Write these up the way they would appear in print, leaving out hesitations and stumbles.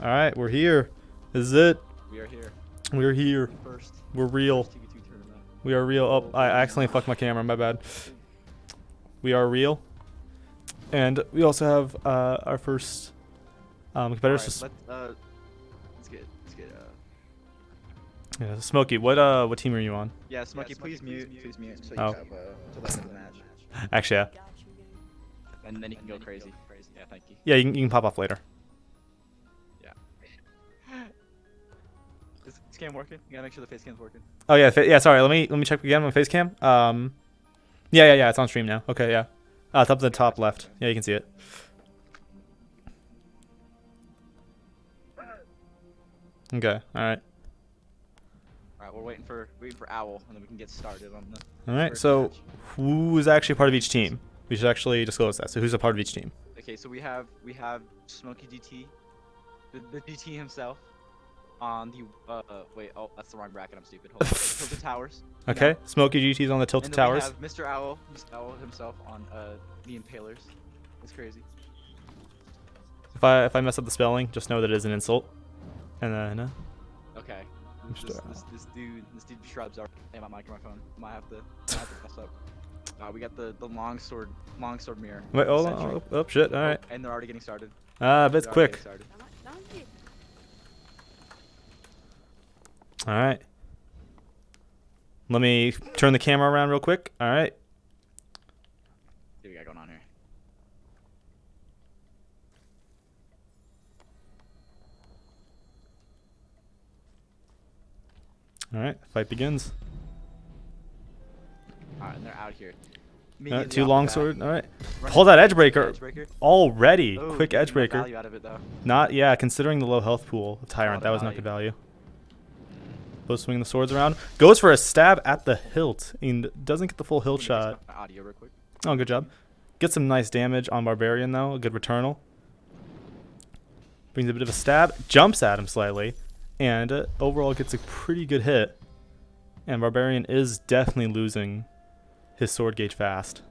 All right, we're here. This is it. We are here. We're here. First. We're real. First TB2 tournament. We are real. Oh, I accidentally fucked my camera. My bad. We are real. And we also have our first competitors. Let's get. Yeah, Smokey, what team are you on? Yeah, Smokey, please mute. Please mute. So you Oh. have to listen to the match. Actually, yeah. And then you can go crazy. Yeah, thank you. Yeah, you can pop off later. Yeah. Is this cam working? You gotta make sure the face cam's working. Oh yeah, yeah. Sorry, let me check again my face cam. Yeah. It's on stream now. Okay, yeah. It's up to the top left. Yeah, you can see it. Okay. All right. All right, we're waiting for Owl, and then we can get started on the. All right. first So, match. who is actually part of each team? We should actually disclose that. So, who's a part of each team? Okay, so we have Smokey GT, the GT himself, on the wait, oh, that's the wrong bracket. I'm stupid. Hold on. Tilted Towers. Okay. No. Smokey GT's on the Tilted And then Towers. we have Mr. Owl himself on the Impalers. It's crazy. If I mess up the spelling, just know that it is an insult. And then Okay. Mr. This dude shrubs are. Hey, my mic and my phone. Might have to mess up. We got the longsword mirror. wait, hold Sentry. on. Oh shit. All right. And they're already getting started. But it's They're already quick. getting started. All right. Let me turn the camera around real quick. All right. What do we got going on here? All right. Fight begins. Alright, and they're out here. Two longsword. All right. Running Hold that edge the breaker. Edgebreaker. Already. Oh, Quick edge getting no breaker. value out of it, though. Not, yeah, considering the low health pool of Tyrant, Not that a was not value. good value. Both swinging the swords around. Goes for a stab at the hilt and doesn't get the full hilt Let me fix shot. my audio real quick. Oh, good job. Gets some nice damage on Barbarian, though. A good returnal. Brings a bit of a stab. Jumps at him slightly. And overall gets a pretty good hit. And Barbarian is definitely losing his sword gauge fast.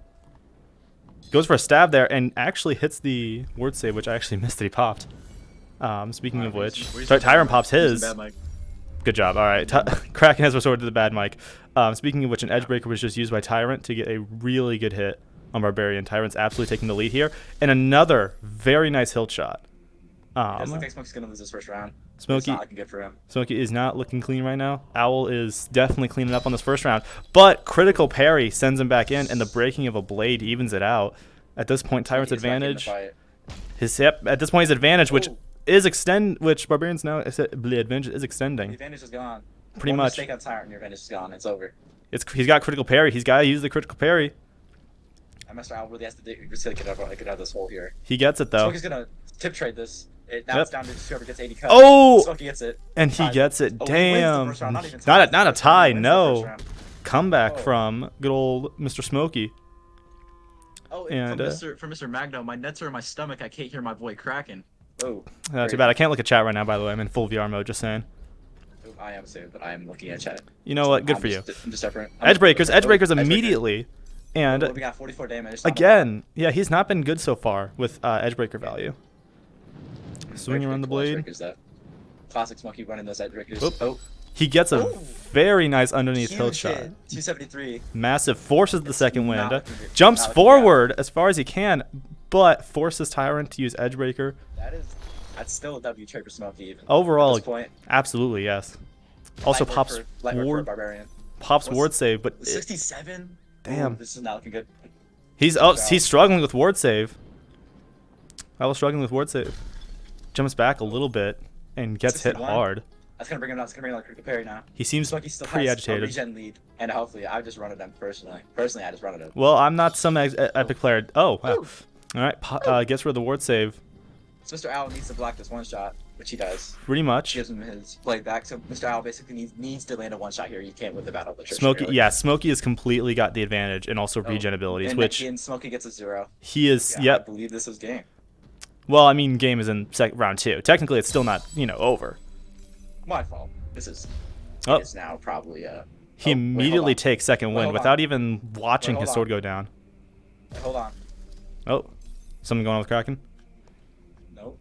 Goes for a stab there and actually hits the word save, which I actually missed that he popped. Speaking of which, Tyrant pops his. Good job. All right. Kraken has resorted to the bad mic. Speaking of which, an edge breaker was just used by Tyrant to get a really good hit on Barbarian. Tyrant's absolutely taking the lead here. And another very nice hilt shot. It does look like Smokey's gonna lose this first round. It's Smokey, not looking good for him. Smokey is not looking clean right now. Owl is definitely cleaning up on this first round. But critical parry sends him back in, and the breaking of a blade evens it out. At this point, Tyrant's He's back in the advantage. fight. At this point, his advantage, which Oh. is which Barbarian's now the advantage is The extending. advantage is gone. Pretty One much. mistake on Tyrant and your advantage is gone. It's over. He's got critical parry. He's got to use the critical parry. And Mr. Owl really has to get out of this hole here. He gets it though. Smokey's gonna tip trade this. Now Yep. it's down to whoever gets 80 cuts. Oh! Smokey gets it. And he Ties gets it. Oh, he wins the Damn. first round, not even Not ties. a First round, tie. he wins the No. first round. Comeback Oh. from good old Mr. Smokey. Oh, And, from Mr. Magno, my nuts are in my stomach. I can't hear my boy cracking. Oh, Not too great. bad. I can't look at chat right now, by the way. I'm in full VR mode. Just saying. Oh, I am soon, but I am looking at chat. You know what? Good I'm for you. I'm just different. Edge breakers. Edge breakers Edgebreaker. immediately. And Oh, we got 44 damage. again, yeah, he's not been good so far with edge breaker value. Swinging around the blade. Classic Smokey running those edge breakers. Oop. Oh, He gets a Ooh. very nice underneath huge hilt shot. hit. 273. Massive. Forces the It's second not wind. looking good. Jumps Not looking forward as far as he can, but forces Tyrant to use edge breaker. That's still a W trade for Smokey. Even. Overall, At this point, Absolutely, yes. Also light work pops light work for ward, Barbarian. pops What's- ward save, but 67. Damn. Ooh, this is not looking good. he's struggling with ward save. I was struggling with ward save. Jumps back a little bit and gets hit 61. hard. That's gonna bring him out. It's gonna bring him like critical parry now. He seems Smokey still pretty has agitated. a regen lead, and hopefully I just run it them personally. Personally, I just run it. Well, I'm not some epic player. Oh, wow. Ooh. All right, gets rid of the ward save. So Mr. Owl needs to block this one shot, which he does. Pretty much. Gives him his blade back. So Mr. Owl basically needs to land a one shot here. You can't win the battle. Of attrition, Smokey, really. yeah, Smokey has completely got the advantage and also Oh, regen abilities, and which and Smokey gets a 0. he is. Yeah, I Yep. believe this was game. Well, I mean, game is in round 2. Technically, it's still not over. My fault. This is. Oh. It's now probably He oh, wait, hold immediately on. takes second Wait, win hold on. without even watching Wait, his hold sword on. go down. Hold on. Oh, something going on with Kraken? No.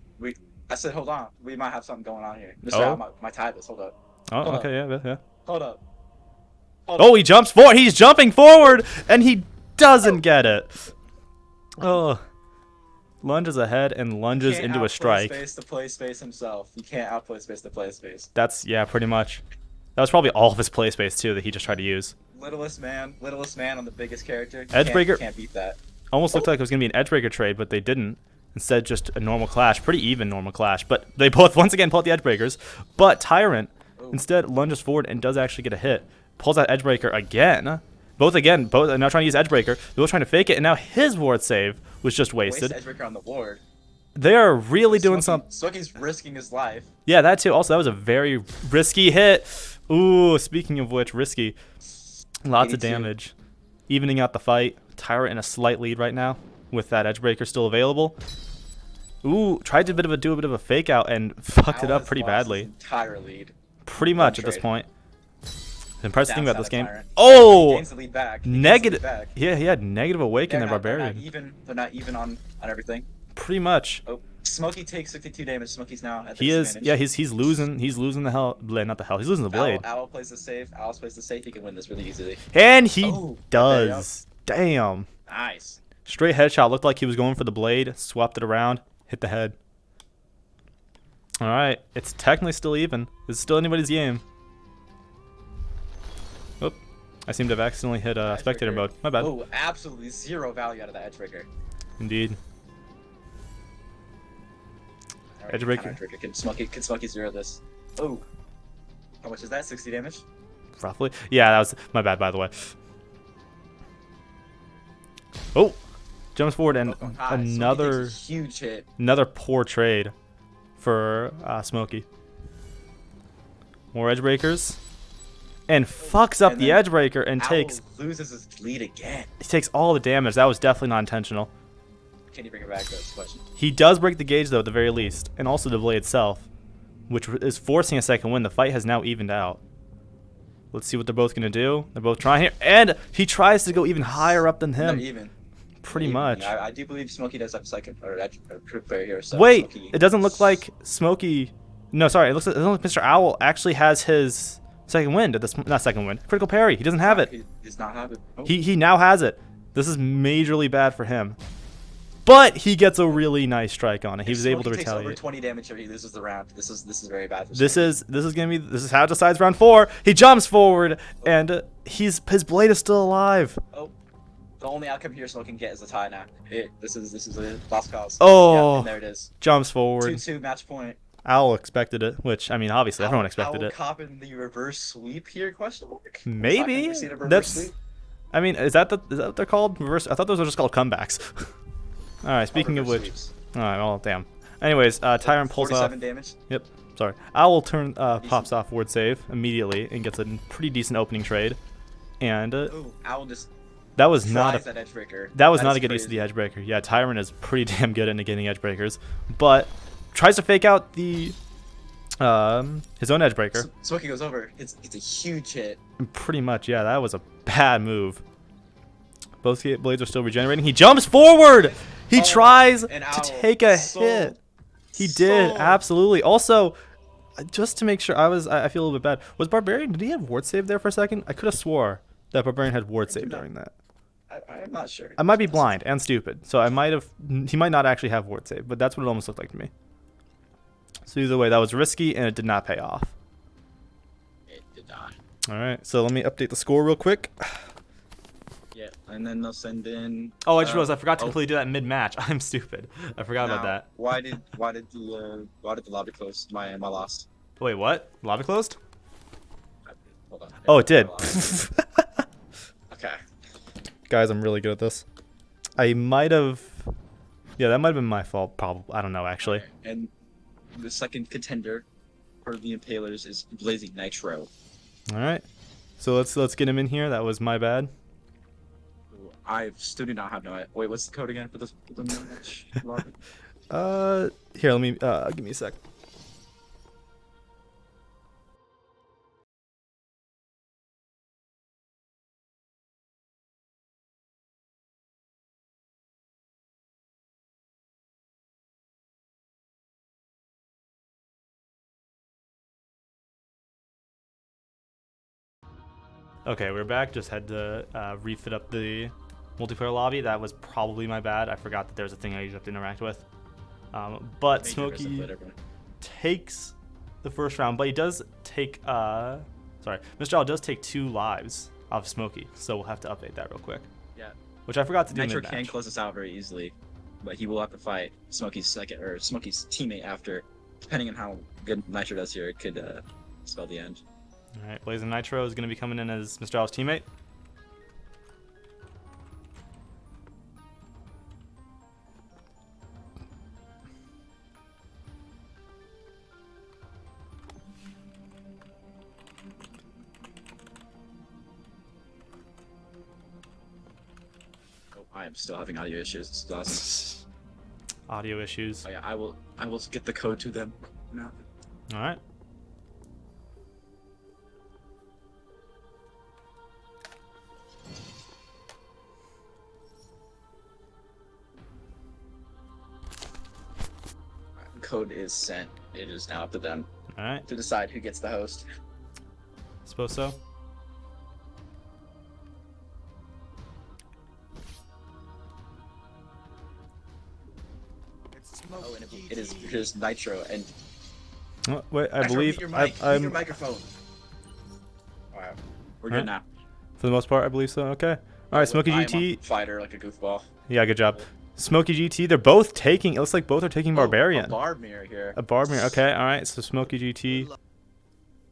I said, hold on. We might have something going on here. Mr. Oh. Al, my tie this. Hold up. Oh, Hold okay, yeah, yeah. Hold up. Hold Oh, up. he jumps forward. He's jumping forward, and he doesn't get it. Oh. Lunges ahead and lunges Can't into a outplay strike. Space to play Space himself. You can't outplay Space to play Space. That's, yeah, pretty much. That was probably all of his play space, too, that he just tried to use. Littlest man on the biggest character. Edgebreaker. Can't beat that. Almost looked like it was going to be an Edgebreaker trade, but they didn't. Instead, just a normal clash. Pretty even normal clash. But they both, once again, pull out the Edgebreakers. But Tyrant, instead, lunges forward and does actually get a hit. Pulls out Edgebreaker again. Both are now trying to use Edgebreaker. They're both trying to fake it, and now his ward save was just wasted. Waste Edgebreaker on the ward. They are really doing something. Smokey's risking his life. Yeah, that too. Also, that was a very risky hit. Ooh, speaking of which, risky. Lots of 82. damage. Evening out the fight. Tyrant in a slight lead right now with that Edgebreaker still available. Ooh, tried to do a bit of a fake out and fucked it up pretty badly. Entire lead. Pretty much at this point. The impressive thing about this game. Tyrant. He Oh! gains the lead back. Negative. Yeah, he had negative awaken and Barbarian. They're not even on everything. Pretty much. Oh, Smokey takes 62 damage. Smokey's now at the He is. disadvantage. Yeah, he's losing the hell. Not the hell. He's losing the blade. Owl plays the safe. Owl plays the safe. He can win this really easily. And he Oh, does. Damn. Nice. Straight headshot. Looked like he was going for the blade. Swapped it around. Hit the head. All right. It's technically still even. It's still anybody's game. Oop. I seem to have accidentally hit spectator mode. My bad. Oh, absolutely zero value out of that Edgebreaker. Indeed. Alright, Edgebreaker. Edgebreaker. Can Smokey zero this? Oh. How much is that? 60 damage? Roughly. Yeah, that was my bad, by the way. Oh. Jumps forward and Oh, God. another Smokey takes a huge hit. another poor trade for Smokey. More Edgebreakers. And fucks up And the then Edgebreaker and Owl takes loses his lead again. he takes all the damage. That was definitely not intentional. Can you bring it back? That's the question. He does break the gauge though at the very least, and also the blade itself, which is forcing a second win. The fight has now evened out. Let's see what they're both gonna do. They're both trying here, and he tries to go even higher up than They're him. even. Pretty Even. much. I do believe Smokey does have a second or player here. So Wait, Smokey... it doesn't look like Smokey. No, sorry, it looks like Mr. Owl actually has his second wind at this. Not second wind. Critical parry. He doesn't have it. He does not have it. Oh. He now has it. This is majorly bad for him. But he gets a really nice strike on it. He was able to Smokey takes over retaliate. 20 damage or he loses the round. This is very bad. For This Smokey. is how it decides round 4. He jumps forward and his blade is still alive. Oh, the only outcome here Smokey can get is a tie now. This is a lost cause. Oh. Yeah, and there it is. Jumps forward. 2-2 match point. Owl expected it, which I mean obviously everyone expected Owl it. copping the reverse sweep here? Question mark. Maybe We've seen a reverse that's. sweep. I mean, is that what they're called? Reverse. I thought those were just called comebacks. All right. Speaking of reverse which, sweeps. all right. Well, damn. Anyways, Tyrant pulls off. 47 damage. Yep. Sorry. Owl pops off ward save immediately and gets a pretty decent opening trade, and Ooh, Owl just that was not flies that Edgebreaker. that was not is a good use of the crazy. Edgebreaker. Yeah, Tyrant is pretty damn good at negating Edgebreakers, but tries to fake out the his own Edgebreaker. Smokey goes over. It's a huge hit. Pretty much, yeah. That was a bad move. Both blades are still regenerating. He jumps forward. He tries and to Owl take a sold. hit. He did Sold. absolutely. Also, just to make sure, I feel a little bit bad. Was Barbarian? Did he have ward save there for a second? I could have swore that Barbarian had ward save not. during that. I'm not sure. I might be blind and stupid, so I might have. He might not actually have ward save, but that's what it almost looked like to me. So either way, that was risky and it did not pay off. It did not. All right, so let me update the score real quick. Yeah, and then they'll send in. Oh, I just realized I forgot to oh, completely do that mid-match. I'm stupid. I forgot about now, that. Why did the lobby close? My lost. Wait, what? Lobby closed? Hold on. Oh, it did. Okay. Guys, I'm really good at this. I might have. Yeah, that might have been my fault. Probably. I don't know, actually. And the second contender for the Impalers is Blazing Nitro. All right. So let's get him in here. That was my bad. I still do not have no. Wait, what's the code again for the match? Lobby? Here, let me. Give me a sec. Okay, we're back. Just had to refit up the multiplayer lobby. That was probably my bad. I forgot that there's a thing I usually have to interact with. But Major Smokey versus Blade, takes the first round, but he does take sorry, Mr. Al does take 2 lives off Smokey, so we'll have to update that real quick. Yeah. Which I forgot to do Nitro mid-match. can close this out very easily, but he will have to fight Smokey's teammate after. Depending on how good Nitro does here, it could spell the end. All right, Blazing Nitro is going to be coming in as Mr. Al's teammate. Oh, I am still having audio issues. This is awesome. Audio issues. Oh yeah, I will get the code to them now. All right. Code is sent. It is now up to them All right. to decide who gets the host. Suppose so. Oh, and it is Nitro and Oh, wait, I Nitro, believe mute your mic. Mute I'm your microphone. Alright, we're good Alright. now. for the most part. I believe so. Okay. All right, Smokey I am GT. on fighter like a goofball. Yeah, good job. Smokey GT. They're both taking. It looks like both are taking Barbarian. Oh, a barb mirror here. A Barbarian. Okay. All right. So Smokey GT.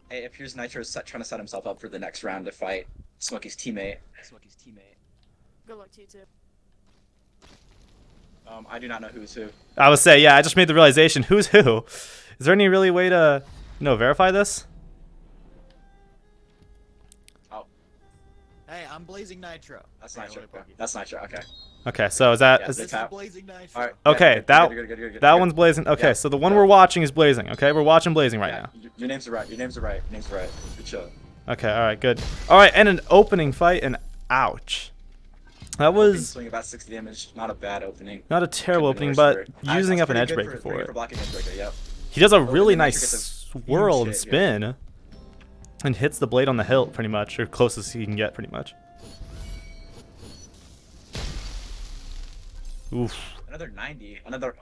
Hey, if here's Nitro trying to set himself up for the next round to fight Smokey's teammate. Good luck to you too. I do not know who's who. I would say, yeah. I just made the realization. Who's who? Is there any really way to, verify this? Oh, Hey, I'm Blazing Nitro. that's Okay, Nitro. wait, Pokey. That's Nitro. Okay. Okay. So is that? Yeah, is- they This is tap. Blazing Nitro. All right. Okay, good, that- good. that one's Blazing. Okay. Yeah. So the one we're watching is Blazing. Okay. We're watching Blazing right now. Your names are right. Your names are right. Your names are right. Good show. Okay. All right. Good. All right. And an opening fight. And ouch. That was Swing about 60 damage. Not a bad opening. not a terrible Could've been opening, worse but for it. using That's up an edge pretty breaker good for pretty good it. for blocking edge breaker. Yep. He does a and really then nice Nitro gets a swirl huge and hit here. spin, and hits the blade on the hilt pretty much, or closest he can get pretty much. Oof. Another 90. Another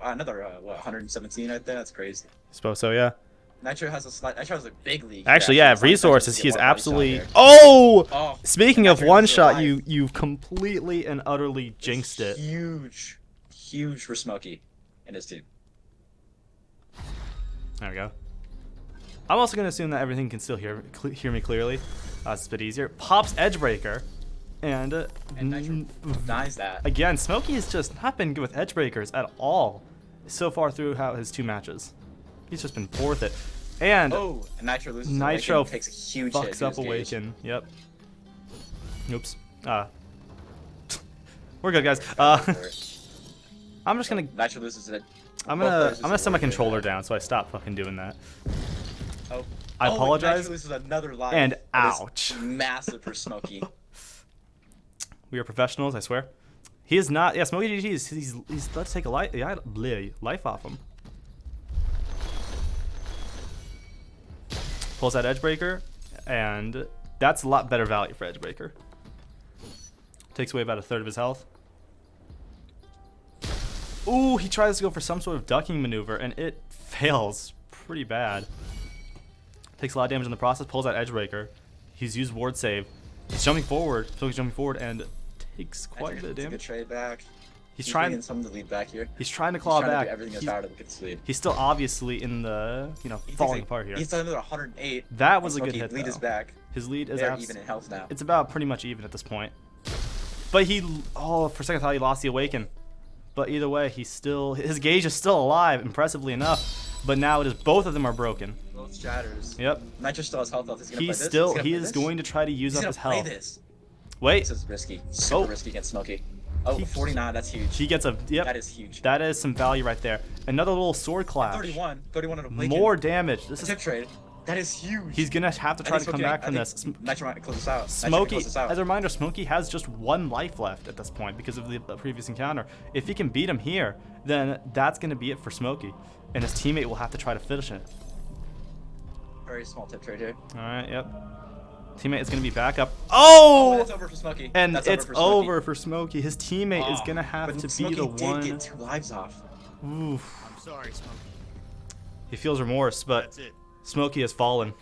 what? 117 right there. That's crazy. Suppose so, yeah. Nitro has a big league. Actually, here, yeah, It's not resources. just He is one body shot absolutely. here. Oh! Oh, Speaking of Nitro one is shot, alive. you've completely and utterly jinxed it. Huge for Smokey and his team. There we go. I'm also gonna assume that everything can still hear me clearly. It's a bit easier. Pops Edgebreaker, and And Nitro denies that. again, Smokey has just not been good with Edgebreakers at all so far through his 2 matches. He's just been poor with it. And Oh, and Nitro loses. Nitro Awaken, takes a huge hit fucks to up his gauge. Awaken. Yep. Oops. We're good, guys. I'm just gonna Nitro loses it. I'm Both gonna players lose set my Awaken. controller down so I stop fucking doing that. Oh. I Oh, apologize. Nitro loses another life. And That is ouch. Massive for Smokey. We are professionals, I swear. He is not. Yeah, Smokey GG is he's let's take a life off him. Pulls that Edgebreaker, and that's a lot better value for Edgebreaker. Takes away about a third of his health. Ooh, he tries to go for some sort of ducking maneuver, and it fails pretty bad. Takes a lot of damage in the process. Pulls that Edgebreaker. He's used ward save. He's jumping forward. Smokey's jumping forward, and takes quite a bit of It's a good damage. trade back. He's bringing trying. some of the lead back here. He's trying to He's claw trying to back. do everything in his He's- power to get this lead. He's still obviously in the, He takes falling a- apart here. He's done another 108. That was a Smokey, good hit, lead is though. back. His lead is They're even in health now. It's about pretty much even at this point. But for a second I thought he lost the Awaken. But either way, his gauge is still alive, impressively enough. But now it is both of them are broken. Both shatters. Yep. Nitro still has health. He's gonna He play this. is going to try to use He's up gonna his play health. this. Wait, This is risky. Super Oh. risky against Smokey. Oh, He- 49. That's huge. he gets a That is huge. That is some value right there. Another little sword clash. 31 on a Awaken. More damage. This A tip is trade. That is huge. he's gonna have to I try think to come Smokey- back from I this. think Nitro might close this out. Nitro can Smokey, close this out. as a reminder, Smokey has just 1 life left at this point because of the previous encounter. If he can beat him here, then that's going to be it for Smokey. And his teammate will have to try to finish it. Very small tip trade here. All right, yep. Teammate is gonna be back up. Oh, Oh! that's over for Smokey. And That's it's over for Smokey. over for Smokey. His teammate is gonna have But to be Smokey the did one. get 2 lives off. Oof. I'm sorry, Smokey. He feels remorse, but That's it. Smokey has fallen.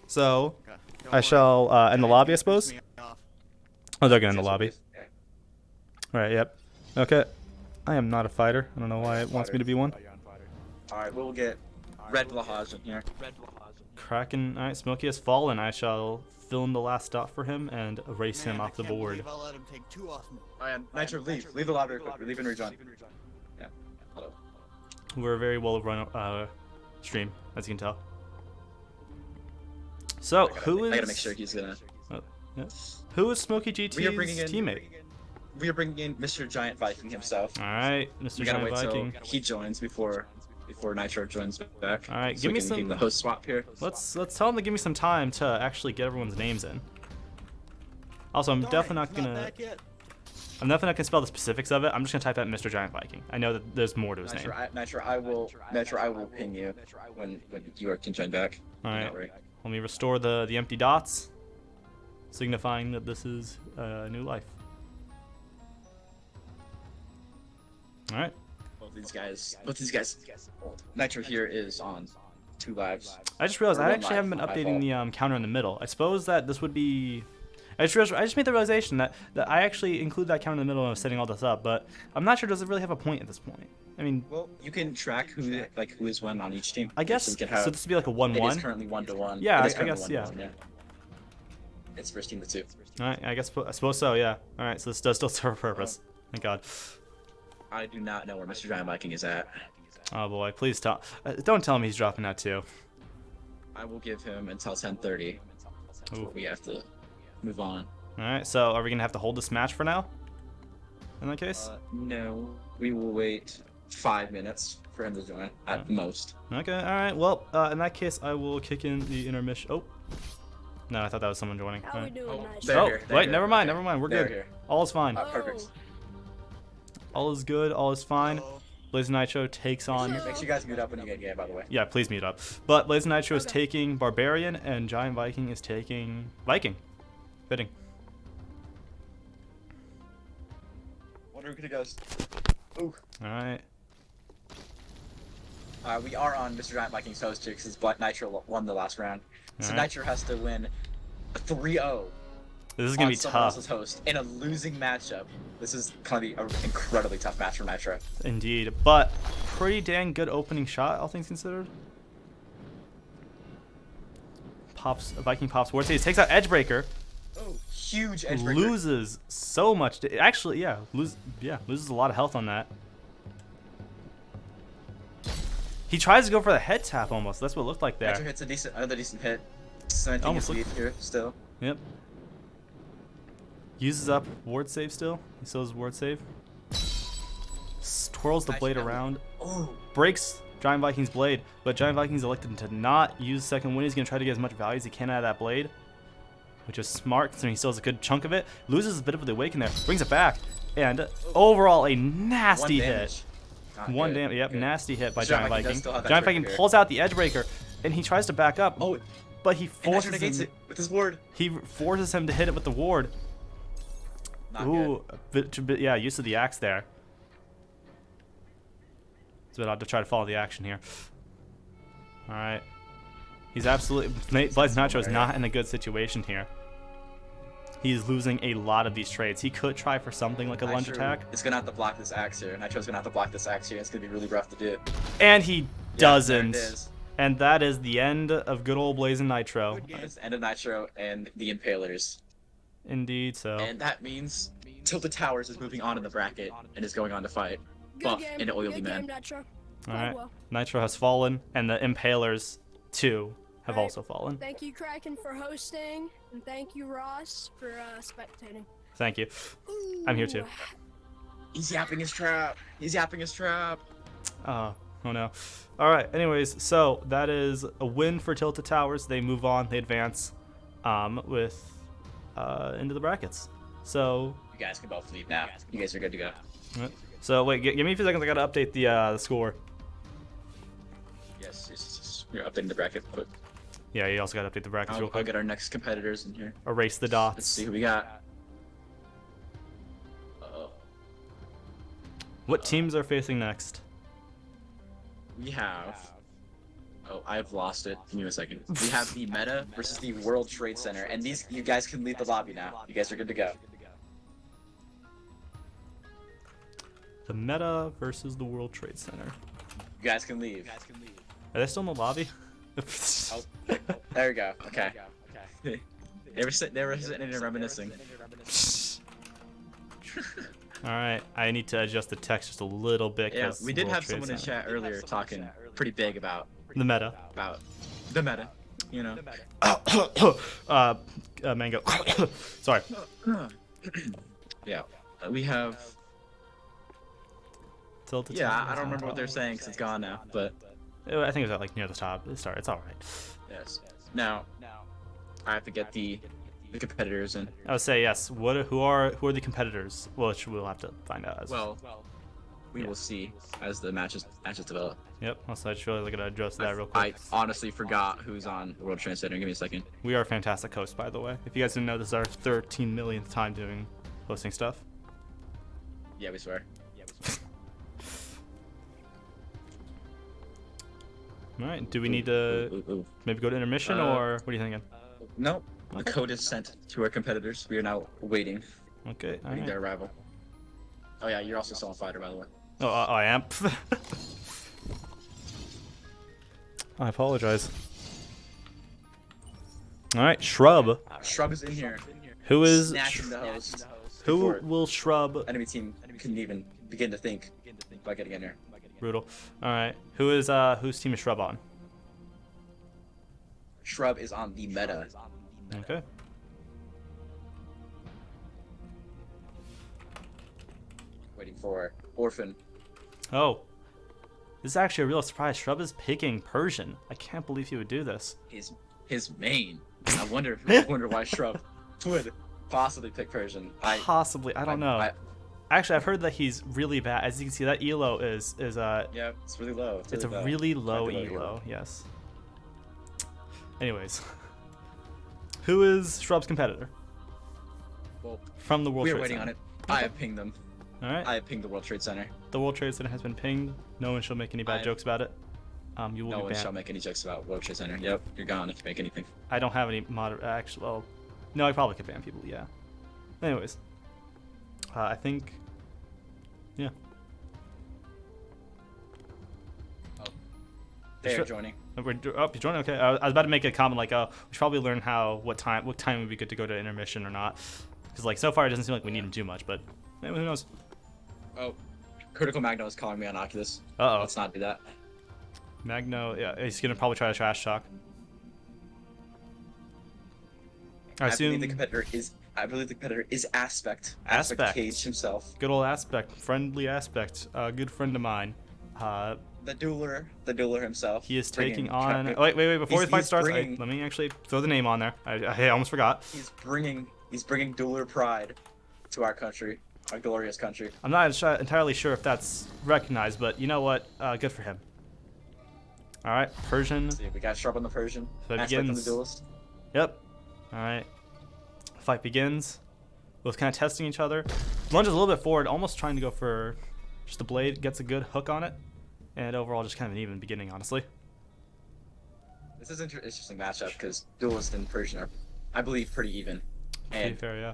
So Okay. Don't I worry. shall end the Guys, lobby, I you pissed suppose. me off. Oh, they're gonna end the Yes, lobby. please. Yeah. All right. Yep. Okay. I am not a fighter. I don't know why it wants me to be one. All right, we'll get Red Blahaj in here. Kraken. All right. Smokey has fallen. I shall film the last stop for him and erase him Man, off the I can't board. believe I let him take 2 off me. Oh, yeah. Nitro, leave. Leave the lobby real quick. Leave and rejoin. Yeah. Hello. We're a very well run stream, as you can tell. So who is? I gotta make sure he's gonna. Yeah. Who is Smokey GT's We are bringing in. teammate? We are bringing in Mr. Giant Viking himself. All right, Mr. We gotta Giant wait Viking. till he joins before Nitro joins back. All right, so give we me can do some- the host swap here. Let's tell him to give me some time to actually get everyone's names in. Also, I'm Sorry, definitely not he's gonna. back yet. I'm definitely not gonna spell the specifics of it. I'm just gonna type out Mr. Giant Viking. I know that there's more to his name. Nitro, I will ping you when you can join back. All right. Don't worry. Let me restore the empty dots, signifying that this is a new life. All right. Both these guys. Nitro here is on 2 lives. I just realized Or I one actually life, haven't been my updating the counter in the middle. I suppose that this would be. I just made the realization that I actually include that counter in the middle when I was setting all this up, but I'm not sure does it really have a point at this point. I mean, Well, you can track who is when on each team. I guess So, we can so. have, This would be like a it 1-1. is currently 1-1. Yeah, It is I currently guess, yeah. 1-1, yeah. It's first team to 2. All right, I suppose so. Yeah. All right, so this does still serve a purpose. Thank God. I do not know where Mr. Giant Viking is at. Oh boy, please don't tell me he's dropping out too. I will give him until 10:30. Ooh. We have to move on. All right, so are we gonna have to hold this match for now? In that case. No, we will wait 5 minutes for him to join at most. Okay. All right. Well, in that case, I will kick in the intermission. Oh. No, I thought that was someone joining. How All we right. doing, nice? They're Oh, here, they're wait, here. never mind, Okay. never mind. We're They're good. here. All is fine. Perfect. All is good. All is fine. Oh, Blaze Nitro takes on. Make sure you guys mute up when you get game, by the way. Yeah, please mute up. But Blaze Nitro is Okay. taking Barbarian, and Giant Viking is taking Viking. Fitting. Wonder who goes. Ooh. All right. We are on Mr. Giant Viking's host here because Nitro won the last round. So Alright. Nitro has to win 3-0 This is gonna on be someone tough. else's host in a losing matchup. This is gonna be an incredibly tough match for Nitro. Indeed, but pretty dang good opening shot, all things considered. Viking pops Ward Save, takes out Edgebreaker, Oh, huge edge breaker. loses so much. Actually, yeah, loses a lot of health on that. He tries to go for the head tap almost. That's what it looked like Nitro there. hits another decent hit. Cementing Almost his lead here still. Yep. Uses up ward save still. He still has ward save. Twirls the Nice blade belly. around. Oh, Breaks Giant Viking's blade, but Giant Viking's elected to not use second wind. He's going to try to get as much value as he can out of that blade, which is smart considering he still has a good chunk of it. Loses a bit of the awaken there, brings it back, and overall a nasty one hit. damage. Not One good. damage, yep, Good. nasty hit by Giant Giant Viking does Viking. still have that Giant trigger Viking here. pulls out the edge breaker, and he tries to back up, Oh, but he and Nitro forces negates him. it with his ward. He forces him to hit it with the ward. Not Ooh, yeah, use of the axe there. It's a bit odd to try to follow the action here. All right, he's absolutely. Blaze Nitro is not in a good situation here. He's losing a lot of these trades. He could try for something like a good. lunge Nitro attack, is gonna have to block this axe here. Nitro's gonna have to block this axe here. It's gonna be really rough to do. and he Yeah, doesn't. there it is. And that is the end of good old Blazing Nitro. good game. It's the end of Nitro and the Impalers. Indeed, so. And that means Tilted Towers is moving on in the bracket and is going on to fight Buff game. and Oily Good Man. game, Nitro. All Played right, well. Nitro has fallen, and the Impalers too have Alright. also fallen. Thank you, Kraken, for hosting, and thank you, Ross, for spectating. Thank you. I'm here too. Ooh. He's yapping his trap. He's yapping his trap. Oh no. All right. Anyways, so that is a win for Tilted Towers. They move on. They advance with into the brackets. So You guys can both leave now. You guys are good to go. wait, give me a few seconds. I gotta update the score. Yes. You're updating the bracket. Quick. Yeah, you also got to update the brackets real I'll quick. get our next competitors in here. Erase the Let's dots. see who we got. Uh-oh. What teams are facing next? We have. Oh, I've lost it. Give me a second. We have the Meta versus the World Trade Center, and these you guys can leave the lobby now. You guys are good to go. The Meta versus the World Trade Center. You guys can leave. Are they still in the lobby? Oh, there we go. Okay. They were sitting and reminiscing. All right, I need to adjust the text just a little bit. Yeah, 'cause we did World have Trade someone in Center. chat earlier talking pretty big about The Meta. the meta. You know. Mango. Sorry. Yeah. We have. Tilted Yeah, top. I don't remember what they're saying because it's gone now. But I think it was at like near the top. It's all right. yes. Now, I have to get the competitors in. I would say yes. Who are the competitors? Which we'll have to find out. Well, we will see as the matches develop. Yep. Also, I just really gonna address that real I quick. honestly forgot who's on World Trade Center. Give me a second. We are a fantastic host, by the way. If you guys didn't know, this is our 13 millionth time doing hosting stuff. Yeah, we swear. All right. Do we need to Ooh. maybe go to intermission, or what are you thinking? Nope. The code is sent to our competitors. We are now waiting, Okay. All waiting right. their arrival. Oh yeah, you're also still on fighter, by the way. Oh, I am. I apologize. All right, Shrub. Shrub is in here. Who is Snatching the host. who before will Shrub? enemy team couldn't even begin to think about getting in here. Brutal. All right, who is whose team is Shrub on? Shrub is on the meta. Okay. Waiting for Orphan. Oh, this is actually a real surprise. Shrub is picking Persian. I can't believe he would do this. His main. I wonder why Shrub would possibly pick Persian. Possibly, I don't know. Actually, I've heard that he's really bad. As you can see, that elo is Yeah, it's really low. it's a really low Really low elo. Yes. Anyways, who is Shrub's competitor Well, from the World we are Trade waiting Center? on it. I have pinged them. All right. I have pinged the World Trade Center. The World Trade Center has been pinged. No one shall make any bad I- jokes about it. You will No be one banned. shall make any jokes about World Trade Center. Yep, you're gone if you make anything. I don't have any actual. Well, no, I probably could ban people. Yeah. Anyways, I think. Yeah. They Sure. are joining. You're joining. Okay. I was about to make a comment like, oh, we should probably learn what time would be good to go to intermission or not, because like so far it doesn't seem like we need them too much, but who knows? Oh, Critical Magno is calling me on Oculus. Uh oh. Let's not do that. Magno, yeah, he's gonna probably try to trash talk. I I believe assume the competitor is Aspect. Aspect. Cage himself. good old Aspect, friendly Aspect, a good friend of mine. The dueler himself. He is bringing- taking on. Wait! Before the He's fight starts, bringing- let me actually throw the name on there. I almost forgot. He's bringing dueler pride to our country, our glorious country. I'm not entirely sure if that's recognized, but you know what? Good for him. All right, Persian. See, we got Sharp on the Persian. So it Aspect on the begins. duelist. Yep. All right. Fight begins. Both kind of testing each other. Lunges a little bit forward, almost trying to go for just a blade. Gets a good hook on it, and overall just kind of an even beginning, honestly. This is an interesting matchup because duelist and Persian are, I believe, pretty even. Pretty And fair, yeah.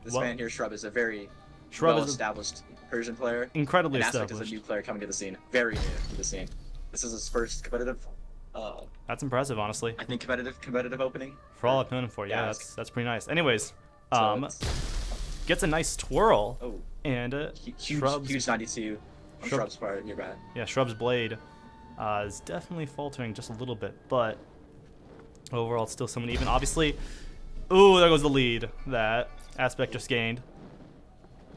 this Well- man here, Shrub, is a very Shrub is well-established Persian player. incredibly And Aspect is established. a new player coming to the scene. Very new to the scene. This is his first competitive, That's impressive, honestly. I think competitive opening. For all I've known him for, yeah, Yeah, that's pretty nice. Anyways, So it's- gets a nice twirl, oh, and huge 92 on Shrub- Shrub's part. You're bad. yeah, Shrub's blade is definitely faltering just a little bit, but overall it's still somewhat even. Obviously, ooh, there goes the lead that Aspect just gained.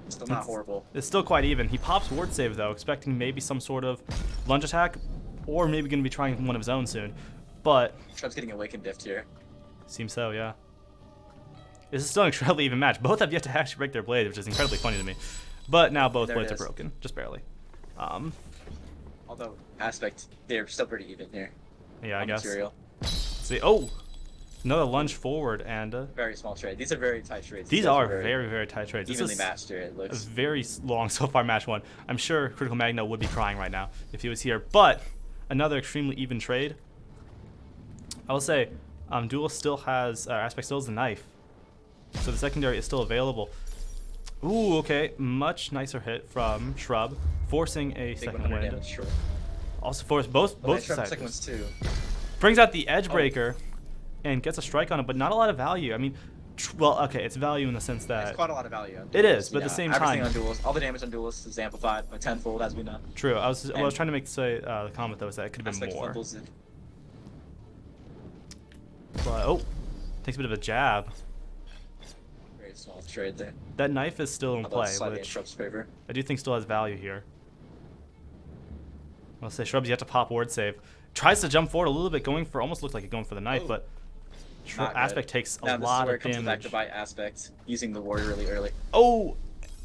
Still not horrible. It's still quite even. He pops ward save though, expecting maybe some sort of lunge attack, or maybe going to be trying one of his own soon. But Shrub's getting awakened dift here. seems so, yeah. This is still an incredibly even match. Both have yet to actually break their blades, which is incredibly funny to me. But now both There it blades are is. broken, just barely. Although Aspect, they're still pretty even here. Yeah, I on guess. Material. See, oh, another lunge forward, and Very small trade. These are very tight trades. these guys are very, very tight trades. This evenly is matched here. It a looks. very long so far match one. I'm sure Critical Magno would be crying right now if he was here, but another extremely even trade. I will say, Duel still has, Aspect still has the knife, so the secondary is still available. Ooh, okay, much nicer hit from Shrub, forcing a Big second 100 wind. damage short. Also forced both Second sides. ones too. Brings out the Edge Breaker and gets a strike on it, but not a lot of value. I mean, well, okay, it's value in the sense It's that quite a lot of value. On it duels, is, but at the same everything time, on duels, all the damage on duels is amplified by tenfold as we know. true. I was And trying to make the comment though is that it could have been Aspect more. fumbles it. But oh, takes a bit of a jab. Very small trade there. That knife is still in Although play, slightly in which Shrub's favor. I do think still has value here. I'll say Shrub's yet to pop ward save. Tries to jump forward a little bit, going for almost looked like it going for the knife, Oh. but Not good. Aspect takes Now a this lot is where of it comes back damage. to bite Aspect, using the ward really early. Oh,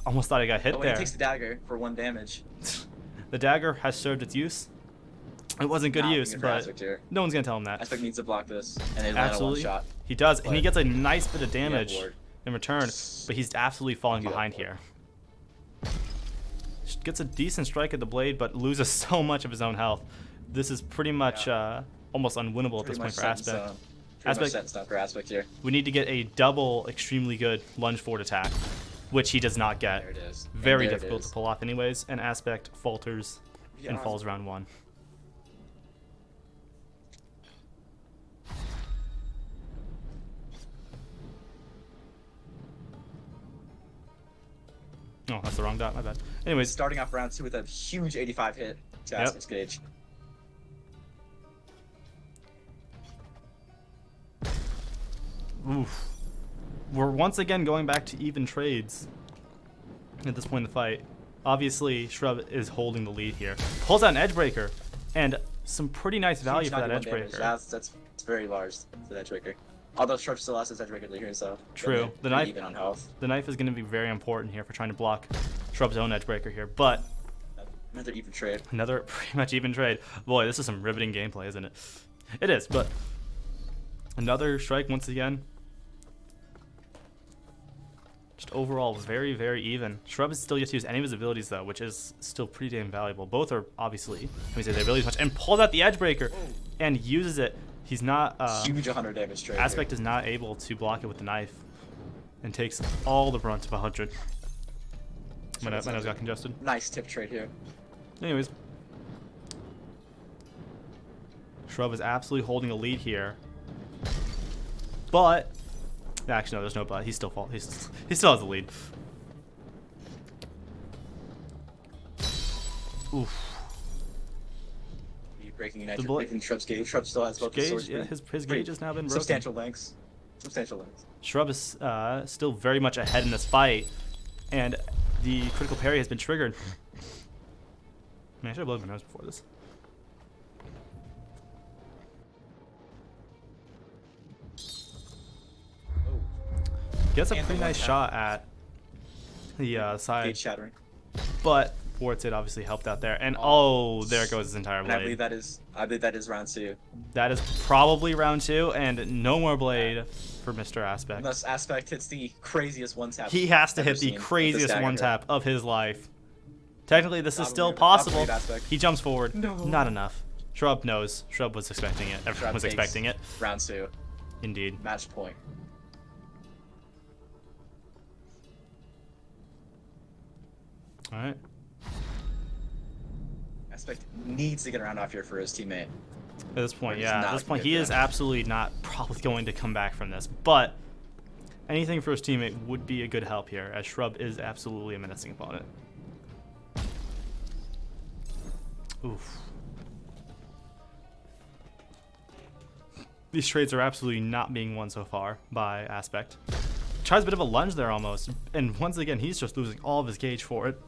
almost thought I got hit But when there. he takes the dagger for 1 damage, The dagger has served its use. It wasn't good not use, good for but Aspect here. no one's gonna tell him that. Aspect needs to block this, and it land a Absolutely, 1-shot. he does, and he But- gets a nice bit of damage ward. in return. But he's absolutely falling Yeah, behind ward. here. Gets a decent strike at the blade, but loses so much of his own health. This is pretty much almost unwinnable at this Pretty point much for set in Aspect. stone. Pretty much Aspect- set in stone for Aspect here. We need to get a double extremely good lunge forward attack, which he does not get. There it is. And Very there it difficult is. to pull off anyways, and Aspect falters and Yeah. falls round 1. Oh, that's the wrong dot, my bad. Anyways, Starting off round 2 with a huge 85 hit to Yep. Aspect's gauge. oof. We're once again going back to even trades at this point in the fight. Obviously, Shrub is holding the lead here. Pulls out an Edge Breaker, and some pretty nice value Huge for that 91 Edge damage. Breaker. That's very large for that Edge Breaker. Although Shrub still has his Edge Breaker here, so True. The they're knife- even on health. The knife is going to be very important here for trying to block Shrub's own Edge Breaker here, but Another even trade. another pretty much even trade. Boy, this is some riveting gameplay, isn't it? It is, but another strike once again. Just overall very, very even. Shrub is still yet to use any of his abilities though, which is still pretty damn valuable. Both are obviously, let me say, their abilities much, and pulls out the Edge Breaker and uses it. He's not, Huge 100 damage trade. Aspect is not able to block it with the knife and takes all the brunt of 100. My nose got congested. Here. Nice tip trade here. Anyways, Shrub is absolutely holding a lead here, but actually no, there's no but. He still he still has the lead. Oof. Breaking The United, bullet- breaking Shrub's gauge. Shrub still has both his Gauge, swords. yeah, pretty- his pretty gauge has now been broken. substantial lengths. Substantial lengths. Shrub is still very much ahead in this fight, and the critical parry has been triggered. Man, I should have blown my nose before this. Oh, Gets a And the pretty one nice tap. shot at the side, gauge shattering. but Warts it obviously helped out there. And oh, there goes his entire And I believe blade. that is round 2. That is probably round 2, and no more blade for Mr. Aspect. Unless Aspect hits the craziest one tap. He has to ever hit the seen with this craziest dagger one here. tap of his life. Technically, this is Probably- still probably possible. Aspect. He jumps forward. No. Not enough. Shrub knows. Shrub was expecting it. Everyone Shrub was takes expecting it. Round 2. Indeed. Match point. All right. Aspect needs to get a round off here for his teammate. At this point, He's yeah. At not this point, good he for is them. absolutely not probably going to come back from this. But anything for his teammate would be a good help here, as Shrub is absolutely a menacing opponent. Oof. These trades are absolutely not being won so far by Aspect. Tries a bit of a lunge there almost, and once again, he's just losing all of his gauge for it.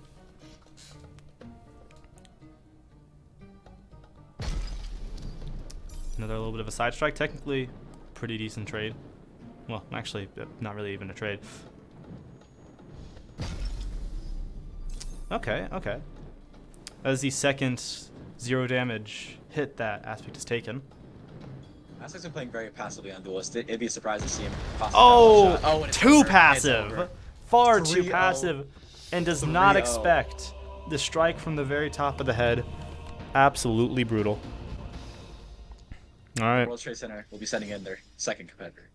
Another little bit of a side strike. Technically, pretty decent trade. Well, actually, not really even a trade. Okay, okay. That is the second 0 damage hit that Aspect has taken. Aztec's been playing very passively on Duelist. It'd be a surprise to see him possibly Oh, have one shot. Oh, and it's too over. It's passive. over. Far too 3-0. passive. And does not 3-0. expect the strike from the very top of the head. Absolutely brutal. All right. World Trade Center will be sending in their second competitor.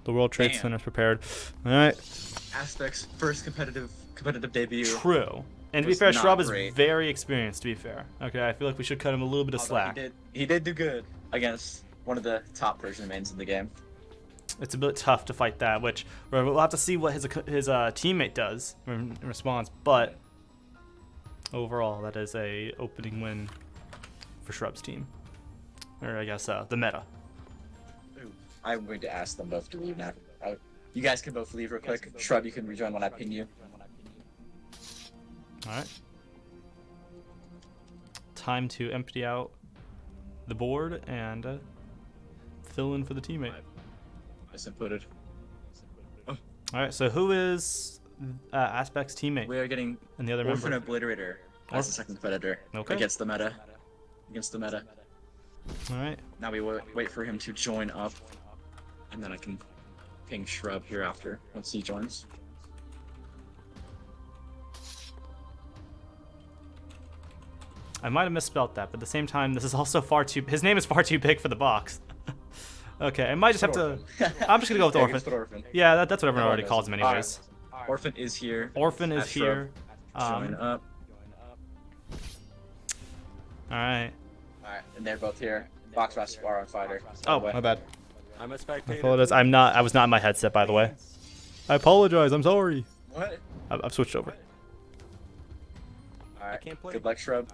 The World Trade Damn. Center's prepared. All right. Aztec's first competitive debut. True. And to be was fair, not Shrub is great. very experienced, to be fair. Okay, I feel like we should cut him a little bit of Although slack. He did do good against one of the top Persian mains in the game. It's a bit tough to fight that, which we'll have to see what his teammate does in response. But overall, that is a opening win for Shrub's team. Or I guess the meta. Ooh, I'm going to ask them both to leave now. You guys can both leave real quick. Shrub, you can rejoin when I ping you. Alright. Time to empty out the board and fill in for the teammate. Nice inputted. Alright, so who is Aspect's teammate We are getting and the other Orphan member? Obliterator as the second competitor Okay. against the meta. Alright. Now we wait for him to join up, and then I can ping Shrub here after once he joins. I might have misspelt that, but at the same time, this is also his name is far too big for the box. Okay, I might just have to. I'm just gonna go with Yeah, Orphan. just put Orphan. Yeah, that's what everyone already Orphan. calls him anyways. Orphan is here. Orphan is At Shrub. here. Join up. Alright. Alright, and they're both here. Box Rush are on Fighter. Oh, By the my way. bad. I'm a I spectator. apologize. I was not in my headset, by the way. I apologize. I'm sorry. What? I've switched over. Alright. can't play. Good luck, Shrub.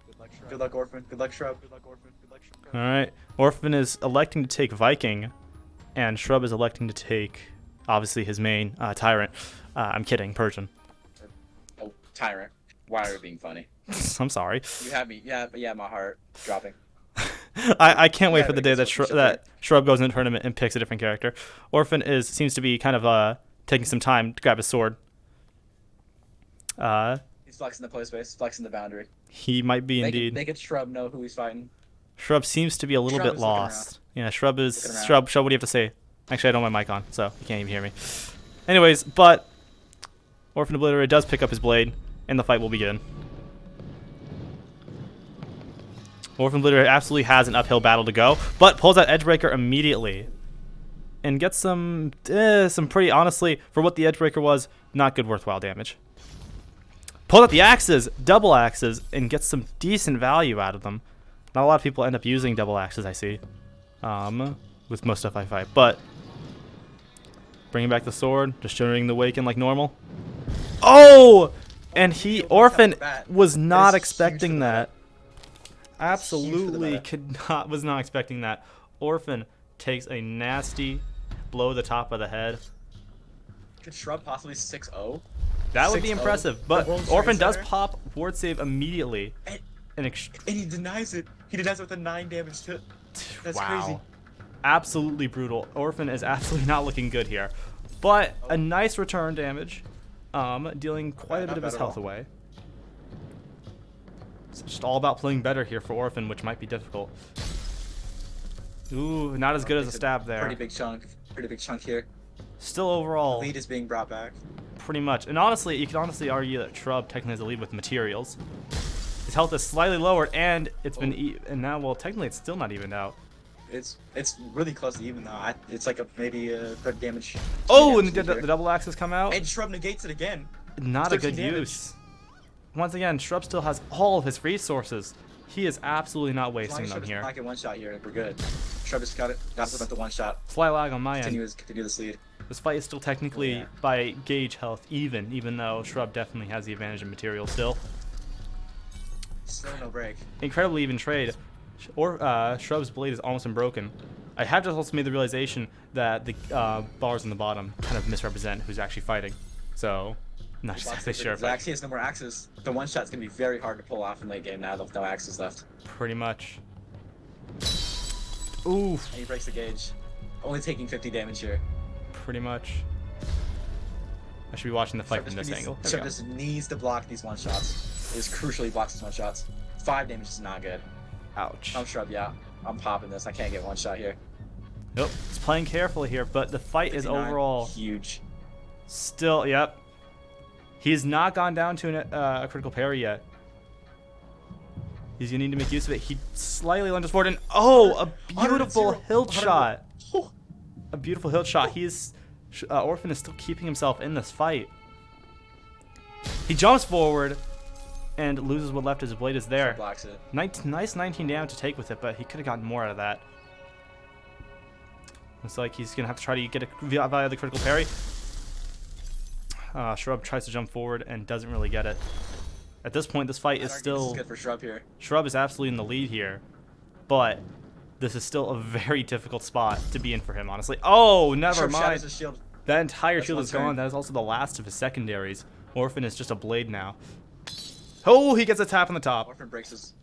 Good luck, Shrub. Good luck, Orphan. Good luck, Shrub. Good luck, Orphan. Good luck, Shrub. Alright. Orphan is electing to take Viking, and Shrub is electing to take, obviously, his main, Tyrant. I'm kidding, Persian. Oh, Tyrant. Why are you being funny? I'm sorry. You have me. Yeah, my heart dropping. I can't wait Yeah, for the that day gets that switched up that Shrub goes in the tournament and picks a different character. Orphan seems to be kind of taking some time to grab his sword. He's flexing the play space, flexing the boundary. He might be indeed. Make it Shrub know who he's fighting. Shrub seems to be a little Shrub bit is looking lost. Yeah, Shrub is Looking around. Shrub. What do you have to say? Actually, I don't have my mic on, so you can't even hear me. Anyways, but Orphan Obliterator does pick up his blade, and the fight will begin. Orphan Obliterator absolutely has an uphill battle to go, but pulls out Edgebreaker immediately, and gets some pretty, honestly, for what the Edgebreaker was, not good worthwhile damage. Pulls out the axes, double axes, and gets some decent value out of them. Not a lot of people end up using double axes, I see, with most stuff I fight. But bringing back the sword, just generating the Waken like normal. Oh! And Orphan was not expecting that. Absolutely was not expecting that. Orphan takes a nasty blow to the top of the head. Could Shrub possibly 6-0? That would be 6-0. impressive, but The World Orphan Trade does Center? pop ward save immediately. And- And And he denies it. He denies it with a 9 damage to. That's wow. crazy. Absolutely brutal. Orphan is absolutely not looking good here. But a nice return damage, dealing quite a Not bit of his bad at health all. away. It's just all about playing better here for Orphan, which might be difficult. Ooh, not as good as a stab there. Pretty big chunk here. Still overall, Lead is being brought back. pretty much. And honestly, you could honestly argue that Shrub technically has a lead with materials. His health is slightly lowered, and it's been and now, well, technically it's still not evened out. It's really close to even now. It's like maybe 30 damage. Oh, and 20 damage the double axes come out. And Shrub negates it again. Not a 13 good damage. use. Once again, Shrub still has all of his resources. He is absolutely not As long wasting as them Shrub here. doesn't one shot here, we're good. Shrub just got to prevent the one shot. Slight lag on my end. Continue this lead. This fight is still technically Yeah. by gauge health even though Shrub definitely has the advantage in material still. Still no break. Incredibly even trade. Shrub's blade is almost unbroken. I have just also made the realization that the bars on the bottom kind of misrepresent who's actually fighting. So, I'm not exactly sure. Zax, he has no more axes. The one shot's gonna be very hard to pull off in late game now with no axes left. Pretty much. Oof. And he breaks the gauge. Only taking 50 damage here. Pretty much. I should be watching the fight from this angle. There we Shrub go. just needs to block these one shots. It is crucially blocks these one shots. 5 damage is not good. Ouch. I'm Shrub, yeah. I'm popping this. I can't get one shot here. Nope, he's playing carefully here, but the fight is 59, overall huge. still, yep. He's not gone down to a critical parry yet. He's going to need to make use of it. He slightly lunges forward, and oh, a beautiful 100. hilt shot. Oh. A beautiful hilt shot. Orphan is still keeping himself in this fight. He jumps forward and loses what left. His blade is there. Blocks it. Nice 19 damage to take with it, but he could have gotten more out of that. Looks like he's going to have to try to get a via the critical parry. Shrub tries to jump forward and doesn't really get it. At this point, this fight is This still... is good for Shrub here. Shrub is absolutely in the lead here, but this is still a very difficult spot to be in for him, honestly. Oh, never Shrub mind. shatters his shield. That entire That's shield one is gone. turn. That is also the last of his secondaries. Orphan is just a blade now. Oh, he gets a tap on the top. Orphan breaks his.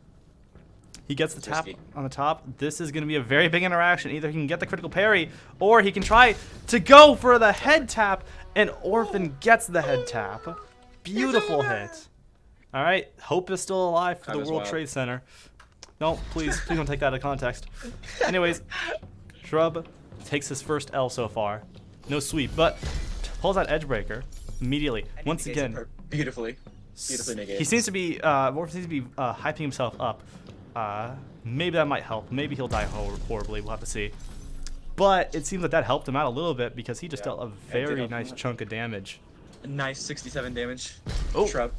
He gets the It's tap risky. on the top. This is going to be a very big interaction. Either he can get the critical parry, or he can try to go for the head tap, and Orphan gets the head tap. Beautiful hit. All right, Hope is still alive for That the was World wild. Trade Center. No, please don't take that out of context. Anyways, Shrub takes his first L so far. No sweep, but pulls out Edgebreaker immediately. And he Once negates it again, beautifully. Beautifully negated. he seems to be Orphan seems to be hyping himself up. Maybe that might help. Maybe he'll die horribly. We'll have to see. But it seems like that helped him out a little bit because he just Yeah, dealt a it did very help him nice out. chunk of damage. A nice 67 damage. Oh. Shrub.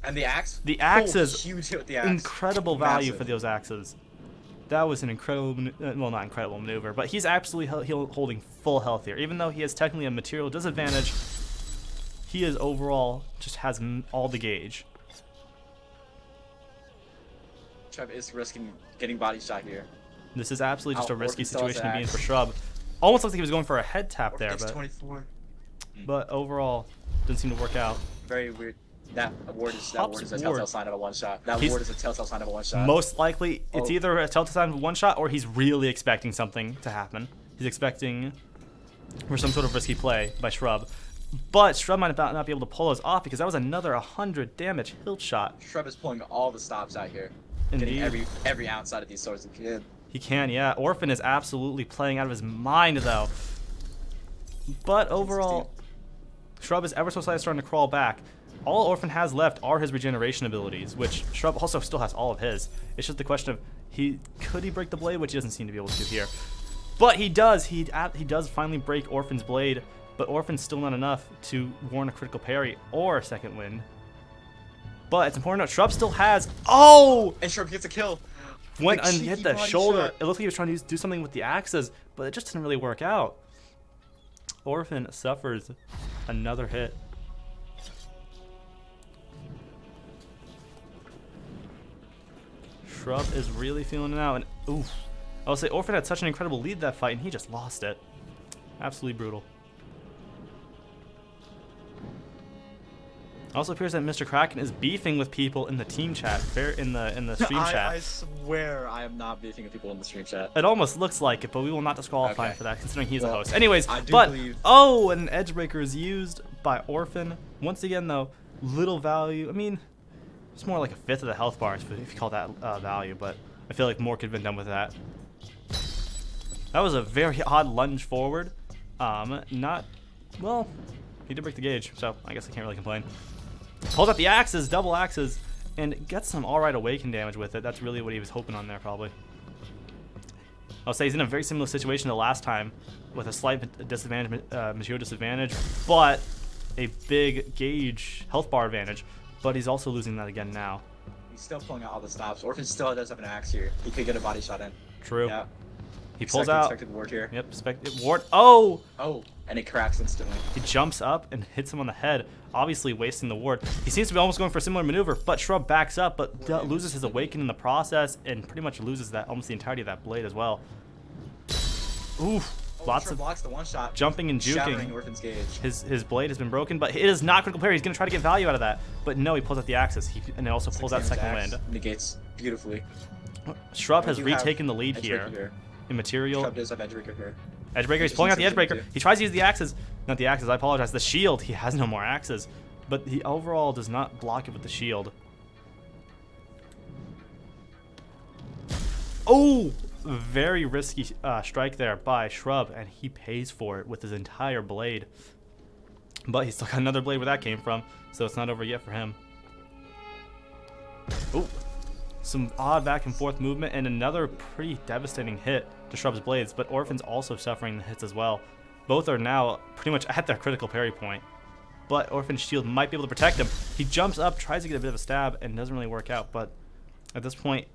And the axe? The axes, Oh, huge hit with the axe. incredible value Massive. for those axes. That was an incredible, well, not incredible maneuver, but he's absolutely holding full health here. Even though he has technically a material disadvantage, he is overall just has all the gauge. Shrub is risking getting body shot here. This is absolutely just a Oh, risky Orphan still has situation to be in axe. for Shrub. Almost looks like he was going for a head tap Orphan there, takes but 24. overall, didn't seem to work out. Very weird. That ward is Hop's a ward. telltale sign of a one shot. That He's- ward is a telltale sign of a one shot. Most likely, it's Oh. either a telltale sign of one shot or he's really expecting something to happen. He's expecting for some sort of risky play by Shrub. But Shrub might not be able to pull those off because that was another 100 damage hilt shot. Shrub is pulling all the stops out here. Indeed. Getting every ounce out of these swords he can. He can, yeah. Orphan is absolutely playing out of his mind, though. But overall, Shrub is ever so slightly starting to crawl back. All Orphan has left are his regeneration abilities, which Shrub also still has all of his. It's just the question of could he break the blade, which he doesn't seem to be able to here. But he does. He does finally break Orphan's blade, but Orphan's still not enough to warrant a critical parry or a second win. But it's important to note, Shrub still has. Oh! And Shrub gets a kill. Went The and hit cheeky the body shoulder. shot. It looked like he was trying to do something with the axes, but it just didn't really work out. Orphan suffers another hit. Shrub is really feeling it out, and oof. I would say Orphan had such an incredible lead that fight, and he just lost it. Absolutely brutal. Also appears that Mr. Kraken is beefing with people in the team chat, in the stream chat. I swear I am not beefing with people in the stream chat. It almost looks like it, but we will not disqualify him Okay. for that, considering he's a Well, host. Anyways, I do but believe- oh, an Edgebreaker is used by Orphan. Once again, though, little value. I mean, it's more like a fifth of the health bars, if you call that value. But I feel like more could have been done with that. That was a very odd lunge forward. Not well. He did break the gauge, so I guess I can't really complain. Pulls out the axes, double axes, and gets some alright awaken damage with it. That's really what he was hoping on there, probably. I'll say he's in a very similar situation to last time, with a slight disadvantage, material disadvantage, but a big gauge health bar advantage. But he's also losing that again now. He's still pulling out all the stops. Orphan still does have an axe here. He could get a body shot in. True. Yeah. He pulls out. Expected ward here. Yep. Ward. Oh! Oh, and it cracks instantly. He jumps up and hits him on the head, obviously wasting the ward. He seems to be almost going for a similar maneuver, but Shrub backs up, but loses his awaken in the process, and pretty much loses that almost the entirety of that blade as well. Oof. Oh, Lots Shrub of blocks the one shot. jumping and Shattering juking. Orphan's gauge. His blade has been broken, but it is not critical parry. He's going to try to get value out of that. But no, he pulls out the axes, and it also pulls out 6 second damage wind. axe Negates beautifully. Shrub We has do have retaken the lead Edgebreaker here in material. Shrub does have Edgebreaker here. Edgebreaker, he's Just pulling out the needs something Edgebreaker. to do. He tries to use the axes. Not the axes, I apologize. The shield. He has no more axes. But he overall does not block it with the shield. Oh! Very risky strike there by Shrub, and he pays for it with his entire blade. But he's still got another blade where that came from, so it's not over yet for him. Ooh. Some odd back and forth movement, and another pretty devastating hit to Shrub's blades, but Orphan's also suffering the hits as well. Both are now pretty much at their critical parry point, but Orphan's shield might be able to protect him. He jumps up, tries to get a bit of a stab, and doesn't really work out, but at this point,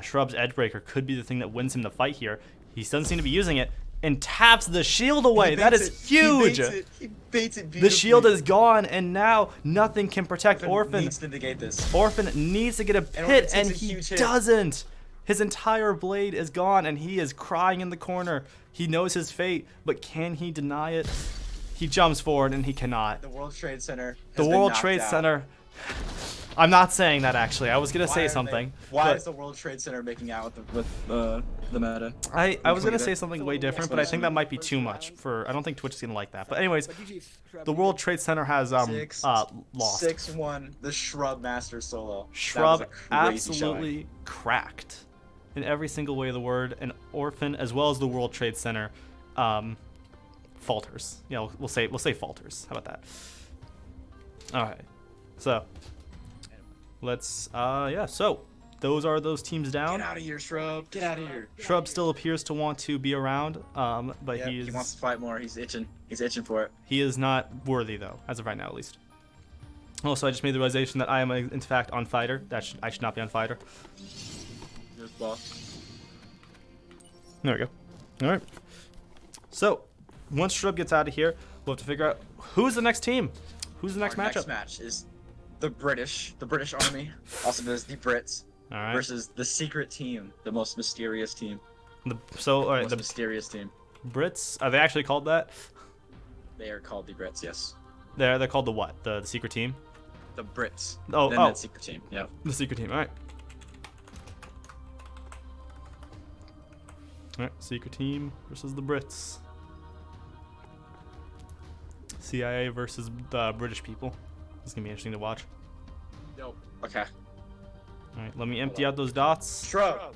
Shrub's Edgebreaker could be the thing that wins him the fight here. He doesn't seem to be using it, and taps the shield away. That is huge. He baits it beautifully. The shield is gone, and now nothing can protect Orphan. Needs to negate this. Orphan needs to get a Orphan hit, takes and a he huge hit. doesn't. His entire blade is gone, and he is crying in the corner. He knows his fate, but can he deny it? He jumps forward, and he cannot. The World Trade Center. The has been World knocked Trade out. Center. I'm not saying that, actually. I was going to Why say are something. Why but is the World Trade Center making out with the meta? I was going to Tweet say it. something way different, but I think that might be too much for. I don't think Twitch is going to like that. But anyways, the World Trade Center has lost. 6-1. The Shrub Master solo. Shrub That was a crazy absolutely showing. cracked in every single way of the word, and Orphan as well as the World Trade Center falters. Yeah, we'll say falters. How about that? All right, so let's so those are those teams down. Get out of here, Shrub. Get out of here. Shrub still appears to want to be around, but Yeah, he wants to fight more. He's itching. He's itching for it. he is not worthy though, as of right now at least. Also, I just made the realization that I am in fact on fighter. I should not be on fighter. Here's boss. There we go. All right. So, once Shrub gets out of here, we'll have to figure out who's the next team. Who's the next Our matchup? Next match is the British Army, also known as the Brits, All right. versus the secret team, the most mysterious team. All right. Most The mysterious team. Brits, are they actually called that? They are called the Brits, yes. They're called the what? The secret team? The Brits. Oh, Then oh. that secret team. Yeah. The secret team. All right. All right. Secret team versus the Brits. CIA versus the British people. This is gonna be interesting to watch. Okay. All right. Let me empty out those dots. Shrub,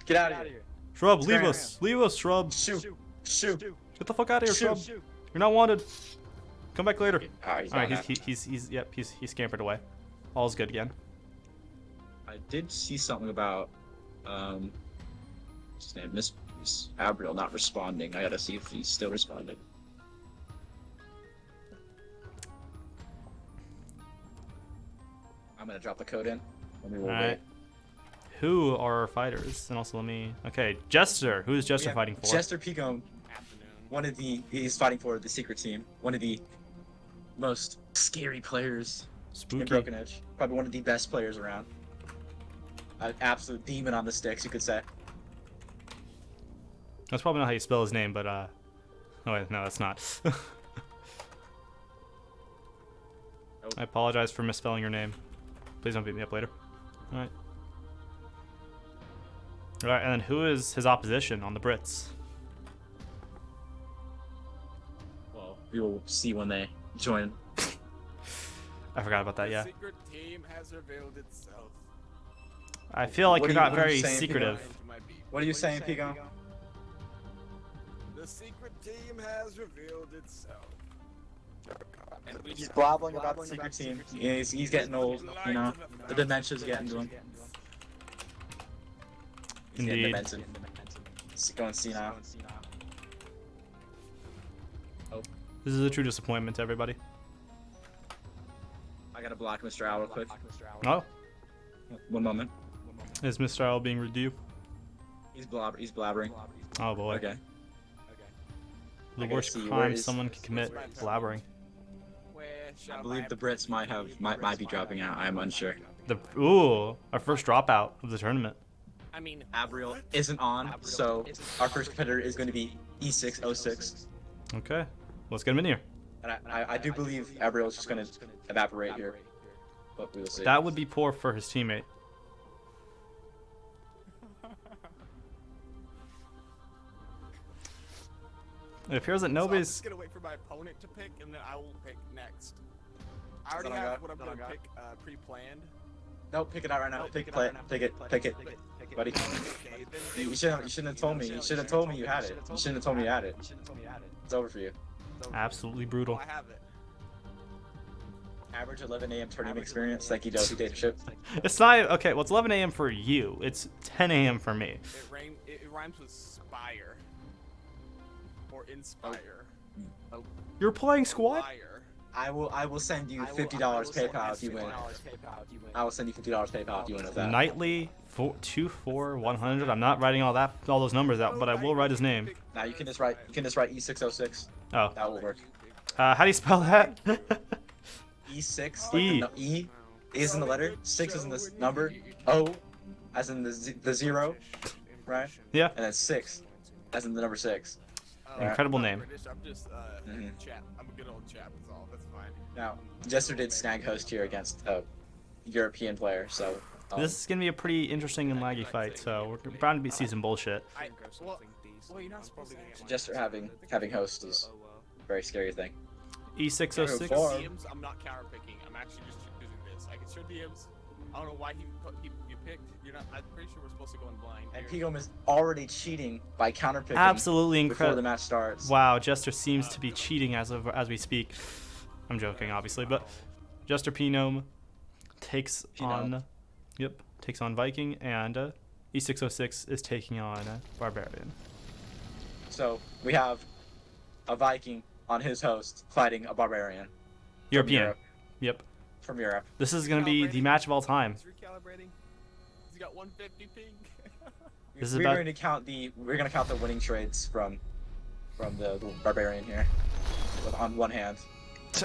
get out of here. Shrub, leave Scram. us. Leave us, Shrub. Shoot. Shoot. Get the fuck out of here, Shoot. Shrub. You're not wanted. Come back later. Ah, he's All right, gone now. he's scampered away. All's good again. I did see something about what's his name, Miss Abriel not responding. I gotta see if he's still responding. I'm gonna drop the code in. Let me All roll right. Who are our fighters? And also let me. Okay, Jester. Who is Jester fighting for? Chester Pico, he's fighting for the secret team. One of the most scary players in Spooky. Broken Edge. Probably one of the best players around. An absolute demon on the sticks, you could say. That's probably not how you spell his name, but oh wait, no, that's not. I apologize for misspelling your name. Please don't beat me up later. All right. All right, and then who is his opposition on the Brits? Well, we will see when they join. I forgot about that. Yeah. secret team has revealed itself. I feel like What you're are you- not what are very you saying, secretive. What are you saying, Pico? The secret team has revealed itself. He's blabbling about the secret team. Yeah, he's getting old, you know. The dementia's getting to him. He's getting Indeed. demented. He's going senile. This is a true disappointment to everybody. I gotta block Mr. Owl real quick. Oh, One moment. is Mr. Owl being rude to you? He's blabbering. Oh boy. Okay. The I gotta worst see, where crime is- someone can commit: blabbering. I believe the Brits might be dropping out. I'm unsure. Our first dropout of the tournament. I mean, Abriel isn't on, so our first competitor is going to be E606. Okay, let's get him in here. And I do believe Abriel is just going to evaporate here, but we will see. That would be poor for his teammate. It appears that I'm nobody's. just gonna wait for my opponent to pick, and then I will pick next. I already That I have got, what I'm that I gonna got. pick pre-planned. Nope, pick it out right now. Pick it, buddy. You shouldn't have told me. You shouldn't have told me you had it. You shouldn't have told me you had it. It's over for you. Absolutely Oh, brutal. I have it. Average 11 a.m. tournament experience. Thank you, Dope Dictatorship. It's not okay. Well, it's 11 a.m. for you. It's 10 a.m. for me. It rhymes with spire. Or inspire. You're playing squad. Liar. I will send you $50 PayPal if you win. I will send you $50 PayPal if you win with that. Nightly 100. I'm not writing all those numbers out, but I will write his name. Now you can just write E606. Oh, That will work. how do you spell that? E6. E. Like E is in the letter. 6 is in the number. O as in the 0, right? Yeah. And then 6 as in the number 6. Incredible I'm not name. British, I'm just Mhm. chap. I'm a good old chap. That's all. That's fine. Now, Jester did snag host here against a European player, so. This is gonna be a pretty interesting and laggy fight, so we're bound to see some bullshit. Well, you're not supposed to get Jester having host is a very scary thing. E606. Four. DMs, I'm not counter picking. I'm actually just choosing this. I can show DMs. I don't know why you picked. You're not. I'm pretty sure we're supposed to go in blind. And here. Pigom is already cheating by counterpicking Absolutely before the incredible. match starts. Wow, Jester seems to be cheating as we speak. I'm joking, obviously, but Jester Pinome takes on Viking, and E606 is taking on Barbarian. So we have a Viking on his host fighting a Barbarian. European. Europe. Yep. From Europe. This is gonna be the match of all time. He's recalibrating. He's got 150 ping. This is we're about- going to count the winning trades from the Barbarian here on one hand.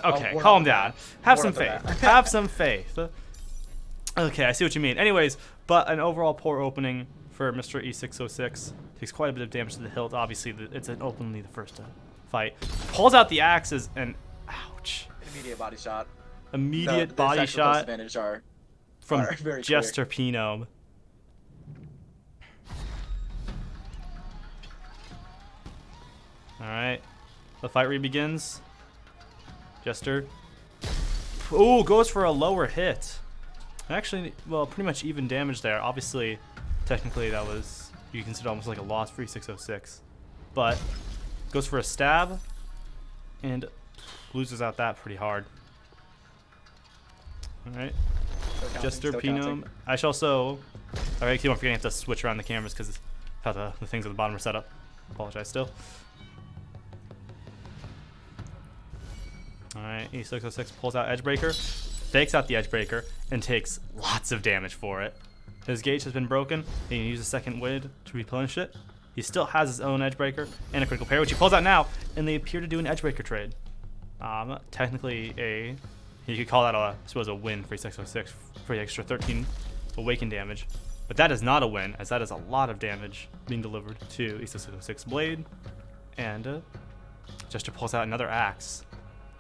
Okay, warm calm up down. for Have Warm some up for faith. that. Have some faith. Okay, I see what you mean. Anyways, but an overall poor opening for Mr. E606. Takes quite a bit of damage to the hilt. Obviously, it's openly the first fight. Pulls out the axes and ouch. Immediate body shot. Immediate The body tactical shot disadvantage are from are very Jester Pinome. Alright. The fight re-begins. Jester. Ooh, goes for a lower hit. Actually, well, pretty much even damage there. Obviously, technically that was, you consider almost like a loss for E606. But, goes for a stab, and loses out that pretty hard. Alright. Jester Pinome. I should also, I keep on forgetting I have to switch around the cameras because how the things at the bottom are set up. Apologize still. Alright, E606 pulls out Edgebreaker, fakes out the Edgebreaker, and takes lots of damage for it. His gauge has been broken. He can use a second wind to replenish it. He still has his own Edgebreaker and a critical parry, which he pulls out now, and they appear to do an Edgebreaker trade. Technically you could call that I suppose a win for E606 for the extra 13 awakened damage. But that is not a win, as that is a lot of damage being delivered to E606 Blade. And Jester pulls out another axe.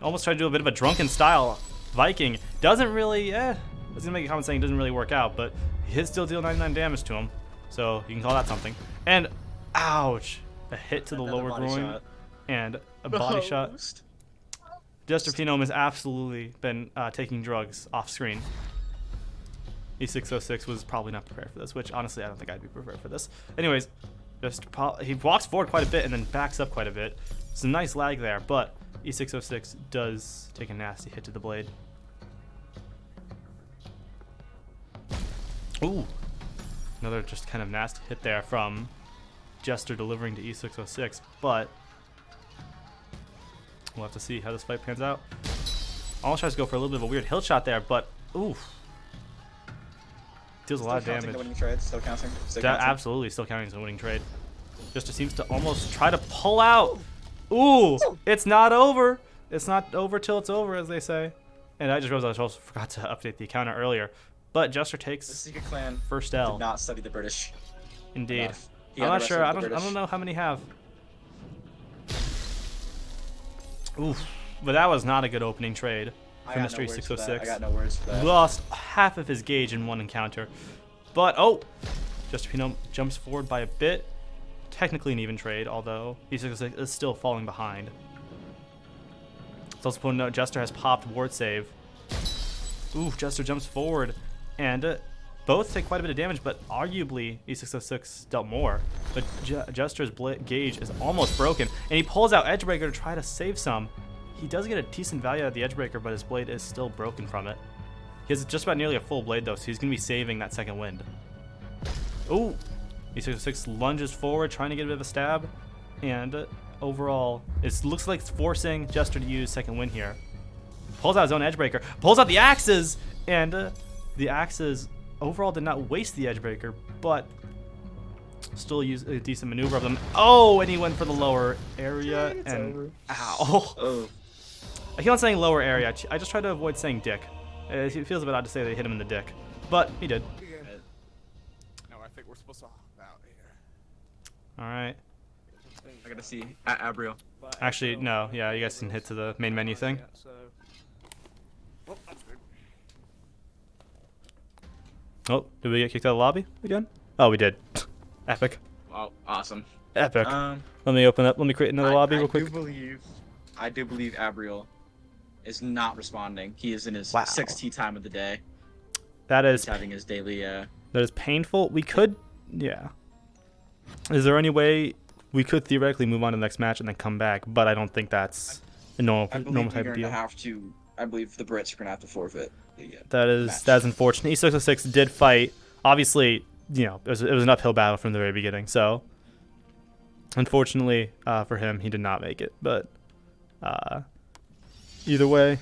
Almost tried to do a bit of a drunken style Viking. Doesn't really, I was gonna make a comment saying it doesn't really work out, but he did still deal 99 damage to him. So you can call that something. And, ouch! A hit to the Another lower body groin shot. and a body shot. Host. Jester Pinome has absolutely been taking drugs off screen. E606 was probably not prepared for this, which honestly I don't think I'd be prepared for this. Anyways, he walks forward quite a bit and then backs up quite a bit. Some nice lag there, but E606 does take a nasty hit to the blade. Ooh, another just kind of nasty hit there from Jester delivering to E606, but we'll have to see how this fight pans out. Almost tries to go for a little bit of a weird hilt shot there, but oof. Deals a lot of Still counting damage. the winning trades, still counting. Absolutely still counting as a winning trade. Jester seems to almost try to pull out. Ooh, it's not over. It's not over till it's over, as they say. And I just realized I also forgot to update the counter earlier. But Jester The takes Secret Clan first did L. not study the British. Indeed. enough. He I'm not sure. I underestimated the don't British. know how many have. Oof. But that was not a good opening trade I for got Mr. no words for that. E606. I got no words for that. Lost half of his gauge in one encounter. But, oh! Jester Pinome jumps forward by a bit. Technically an even trade, although E606 is still falling behind. It's also important to note Jester has popped ward save. Ooh, Jester jumps forward and both take quite a bit of damage, but arguably E606 dealt more. But Jester's gauge is almost broken, and he pulls out Edgebreaker to try to save some. He does get a decent value out of the Edgebreaker, but his blade is still broken from it. He has just about nearly a full blade, though, so he's going to be saving that second wind. Ooh! E606 lunges forward, trying to get a bit of a stab, and overall, it looks like it's forcing Jester to use second wind here. Pulls out his own Edgebreaker, pulls out the axes, and the axes overall did not waste the Edgebreaker, but still use a decent maneuver of them. Oh, and he went for the lower area, and over. ow. Oh. I keep on saying lower area. I just try to avoid saying dick. It feels a bit odd to say they hit him in the dick, but he did. No, I think we're supposed to out here. All right. I gotta see. Abriel. Actually, no. Yeah, you guys can hit to the main menu thing. Well, that's good. Oh, did we get kicked out of the lobby again? Oh, we did. Epic. Wow, awesome. Epic. Let me open up. Let me create another lobby real quick. I do believe Abriel is not responding. He is in his Wow. 6T time of the day. That He's is having his daily. that is painful. We could, yeah. Is there any way we could theoretically move on to the next match and then come back? But I don't think that's a normal I believe normal you're type of gonna deal. have to. I believe the Brits are gonna have to forfeit. That's unfortunate. E606 did fight. Obviously, you know, it was an uphill battle from the very beginning. So, unfortunately for him, he did not make it. But either way,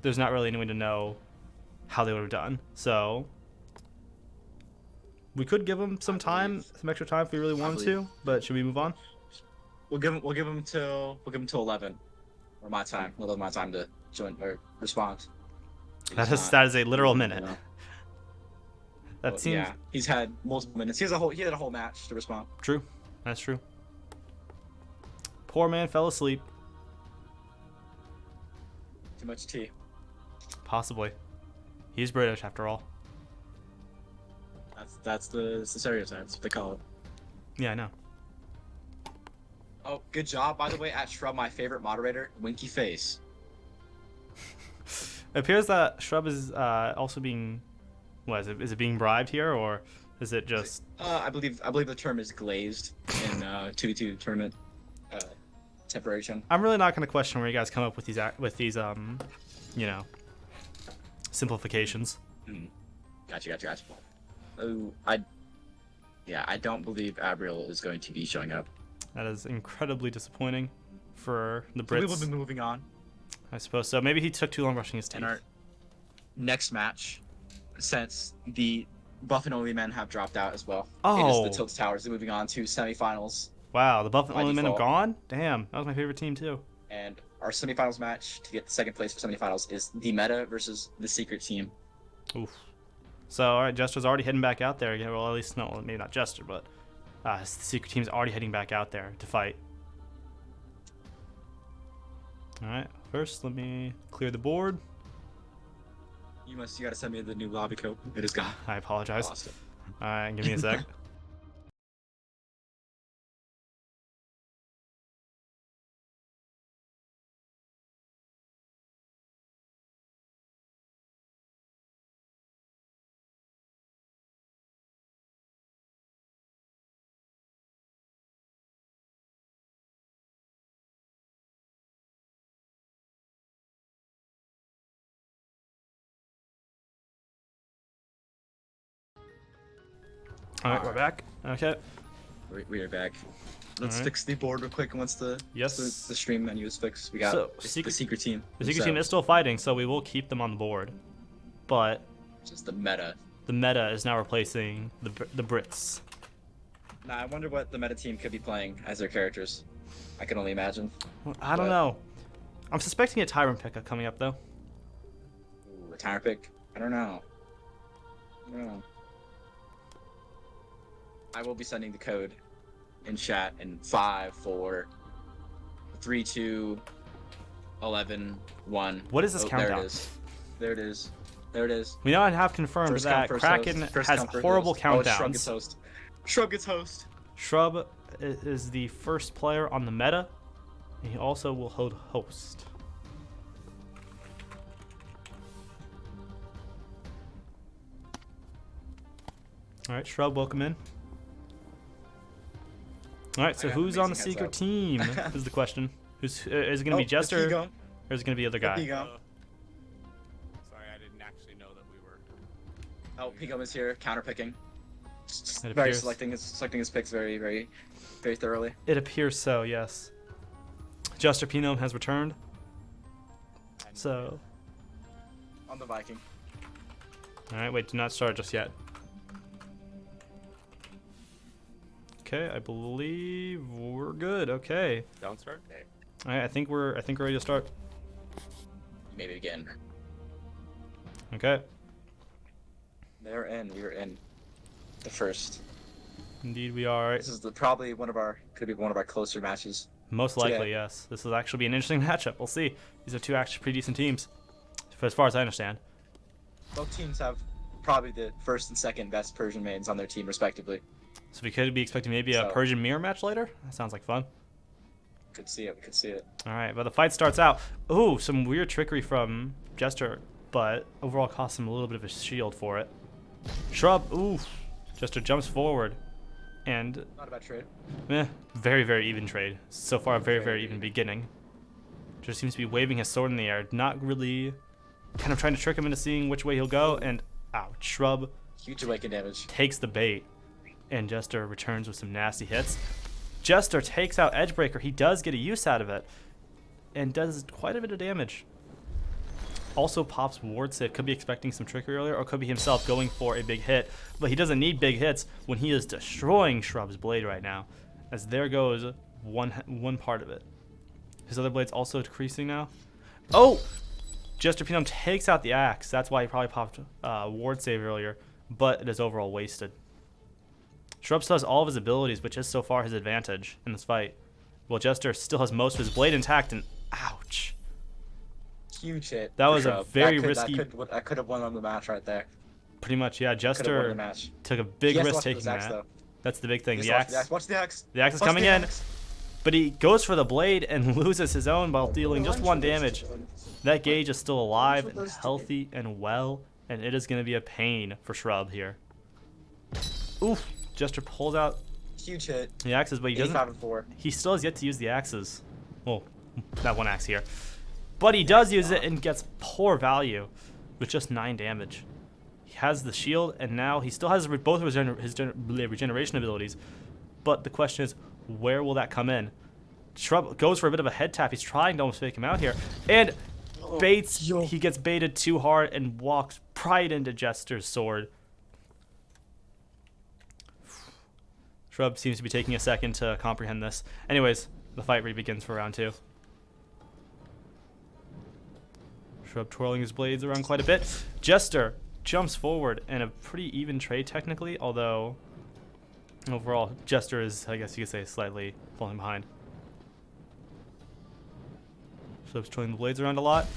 there's not really any way to know how they would have done. So, we could give him some time, some extra time if we really wanted to. But should we move on? We'll give him till 11, or my time. We'll have my time to join or respond. That is a literal minute. know. That Well, seems yeah, he's had multiple minutes. He had a whole match to respond. true. That's true. Poor man fell asleep. Too much tea. Possibly. He's British after all. That's the stereotype. That's what they call it. Yeah, I know. Oh, good job, by the way, at Shrub, my favorite moderator, Winky Face. It appears that Shrub is also being, what is it? Is it being bribed here, or is it just? I believe the term is glazed in 2v2 tournament separation. I'm really not going to question where you guys come up with these you know, simplifications. Gotcha. Oh, I don't believe Abriel is going to be showing up. That is incredibly disappointing for the So we will Brits. be moving on. I suppose so. Maybe he took too long brushing his teeth. In our next match, since the Buff and Only Men have dropped out as well. It is Oh. the Tilt Towers. They're moving on to semifinals. Wow, the Buff and By Only Men have default. gone? Damn, that was my favorite team too. And our semifinals match to get the second place for semifinals is the Meta versus the Secret Team. Oof. So, alright, Jester's already heading back out there again. Well, at least, no, maybe not Jester, but the Secret Team's already heading back out there to fight. Alright, first let me clear the board. You gotta send me the new lobby code. It is gone. I apologize. Lost it. Alright, give me a sec. Alright, we're back. Okay. We are back. Let's Alright. fix the board real quick, and once the Yes. the stream menu is fixed, we got So, the Secret- Secret Team. The Secret Team is still fighting, so we will keep them on the board. But just the meta. the meta is now replacing the Brits. Now I wonder what the meta team could be playing as their characters. I can only imagine. Well, I don't But- know. I'm suspecting a Tyrant pickup coming up, though. Ooh, a tire pick. I don't know. I will be sending the code in chat in 5, 4, 3, 2, 11, 1. What is this countdown? There it is. We now have confirmed First that come, first Kraken host. First has come, first horrible host. Oh, Shrub gets countdowns. host. Shrub gets host. Shrub is the first player on the meta, and he also will hold host. All right, Shrub, welcome in. All right, so got who's on the amazing secret heads team? Is the question. Who's is it gonna be Jester, or is it gonna be the other guy? Sorry, I didn't actually know that we were. Oh, Pigum is here, counterpicking. It Very appears. selecting his picks very thoroughly. It appears so. Yes. Jester Pinome has returned. So. On the Viking. All right, wait, do not start just yet. Okay, I believe we're good. Okay. Don't start. All right, I think we're ready to start. Maybe again. Okay. They're in. We're in. The first. Indeed, we are. This is probably could be one of our closer matches. Most today. likely, yes. This will actually be an interesting matchup. We'll see. These are two actually pretty decent teams, as far as I understand. Both teams have probably the first and second best Persian mains on their team, respectively. So we could be expecting maybe a So- Persian mirror match later. That sounds like fun. Could see it. We could see it. All right, but the fight starts out. Ooh, some weird trickery from Jester, but overall costs him a little bit of a shield for it. Shrub, ooh. Jester jumps forward, and Not a bad trade. very even trade. So far, very even beginning. Just seems to be waving his sword in the air, not really, kind of trying to trick him into seeing which way he'll go. And ouch, Shrub Huge awaken damage. takes the bait, and Jester returns with some nasty hits. Jester takes out Edgebreaker. He does get a use out of it, and does quite a bit of damage. Also pops ward save. Could be expecting some trickery earlier, or could be himself going for a big hit. But he doesn't need big hits when he is destroying Shrub's blade right now. As there goes one part of it. His other blade's also decreasing now. Oh! Jester Pinome takes out the axe. That's why he probably popped ward save earlier. But it is overall wasted. Shrub still has all of his abilities, which is so far his advantage in this fight. Well, Jester still has most of his blade intact, and ouch. Huge hit. That for was a Shrub. very That risky- could have won on the match right there. Pretty much, yeah. Could have won Jester the match. took a big He has to risk watch taking his axe, that. though. That's the big thing. He The has to watch axe. Watch the axe. The axe is Watch coming the in, axe. but he goes for the blade and loses his own while dealing just one damage. That gauge is still alive and healthy and well, and it is going to be a pain for Shrub here. Oof. Jester pulls out Huge hit. the axes, but he 85 doesn't. and 4. He still has yet to use the axes. Well, that one axe here. But he does use it and gets poor value with just 9 damage. He has the shield, and now he still has both of his regeneration abilities. But the question is, where will that come in? Shrub goes for a bit of a head tap. He's trying to almost fake him out here. And baits. He gets baited too hard and walks right into Jester's sword. Shrub seems to be taking a second to comprehend this. Anyways, the fight re-begins for round 2. Shrub twirling his blades around quite a bit. Jester jumps forward in a pretty even trade technically, although overall Jester is, I guess you could say, slightly falling behind. Shrub's twirling the blades around a lot.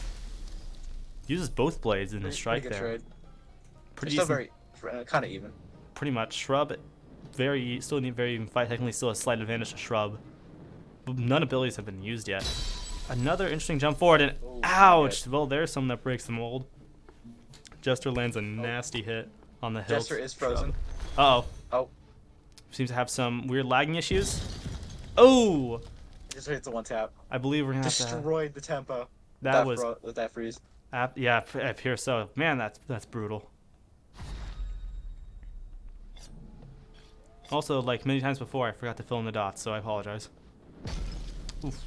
Uses both blades in the strike Pretty good there. trade. Pretty Still decent. very kind of even. Pretty much. Shrub, very even fight. Technically, still a slight advantage to Shrub. But none abilities have been used yet. Another interesting jump forward, and Oh, ouch! yeah. Well, there's something that breaks the mold. Jester lands a nasty hit on the hilt. Jester is frozen. Uh-oh. Oh, Seems to have some weird lagging issues. Oh! Jester hits a one tap. I believe we're gonna have to. Destroyed the tempo. That was. with that freeze. Yeah, it appears so. Man, that's brutal. Also, like many times before, I forgot to fill in the dots, so I apologize. Oof.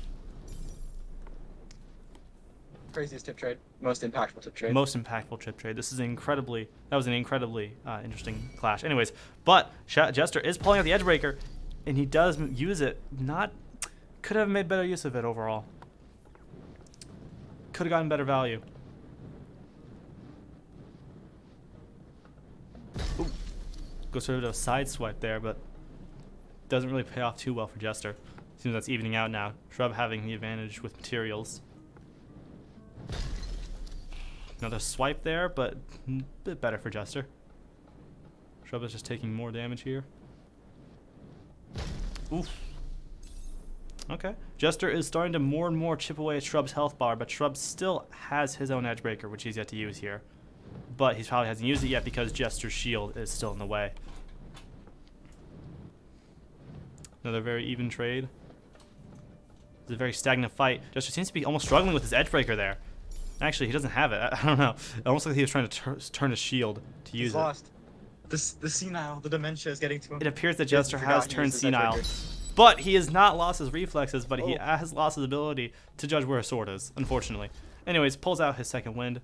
Craziest tip trade. Most impactful tip trade. Most impactful trip trade. That was an incredibly interesting clash. Anyways, but Jester is pulling out the Edgebreaker, and he does use it. Could have made better use of it overall. Could have gotten better value. Ooh. Goes sort of a side swipe there, but doesn't really pay off too well for Jester. Seems that's evening out now. Shrub having the advantage with materials. Another swipe there, but a bit better for Jester. Shrub is just taking more damage here. Oof. Okay. Jester is starting to more and more chip away at Shrub's health bar, but Shrub still has his own Edgebreaker, which he's yet to use here. But he probably hasn't used it yet because Jester's shield is still in the way. Another very even trade. It's a very stagnant fight. Jester seems to be almost struggling with his edge breaker there. Actually, he doesn't have it. I don't know. It almost like he was trying to turn his shield to use He's lost. The senile, the dementia is getting to him. it. It appears that He Jester forgot has he turned used his edge senile. breaker. But he has not lost his reflexes, but he Oh. has lost his ability to judge where his sword is, unfortunately. Anyways, pulls out his second wind.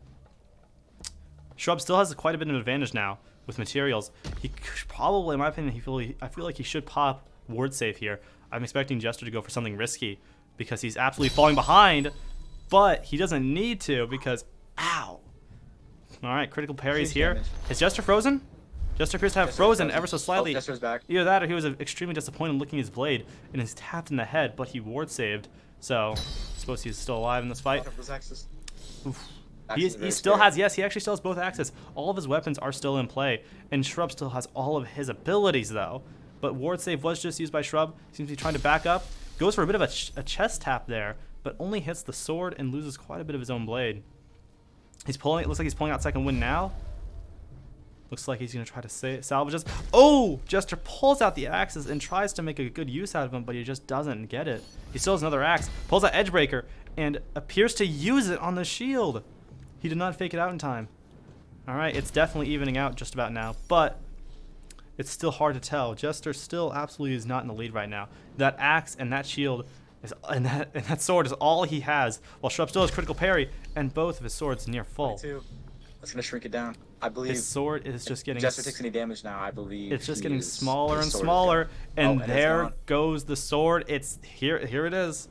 Shrub still has quite a bit of advantage now with materials. He probably, in my opinion, I feel like he should pop ward save here. I'm expecting Jester to go for something risky because he's absolutely falling behind, but he doesn't need to because, ow. All right, critical parries Huge here. damage. Is Jester frozen? Jester appears to have Jester's frozen ever so slightly. Oh, Jester's back. Either that or he was extremely disappointed looking at his blade and is tapped in the head, but he ward saved. So, I suppose he's still alive in this fight. Those axes. Oof. Axes are He very still scary. has, yes, he actually still has both axes. All of his weapons are still in play, and Shrub still has all of his abilities, though. But ward save was just used by Shrub. Seems to be trying to back up. Goes for a bit of a chest tap there, but only hits the sword and loses quite a bit of his own blade. He's pulling, it looks like he's pulling out second wind now. Looks like he's going to try to salvage us. Oh! Jester pulls out the axes and tries to make a good use out of them, but he just doesn't get it. He still has another axe, pulls out Edgebreaker, and appears to use it on the shield. He did not fake it out in time. Alright, it's definitely evening out just about now, but it's still hard to tell. Jester still absolutely is not in the lead right now. That axe and that shield and that sword is all he has, while Shrub still has critical parry, and both of his swords near full. 22. That's gonna shrink it down. I believe. His sword is just getting Jester takes any damage now. I believe. it's just he getting is- smaller his and sword is smaller, gone. and Oh, and it's there gone. goes the sword. It's here it is.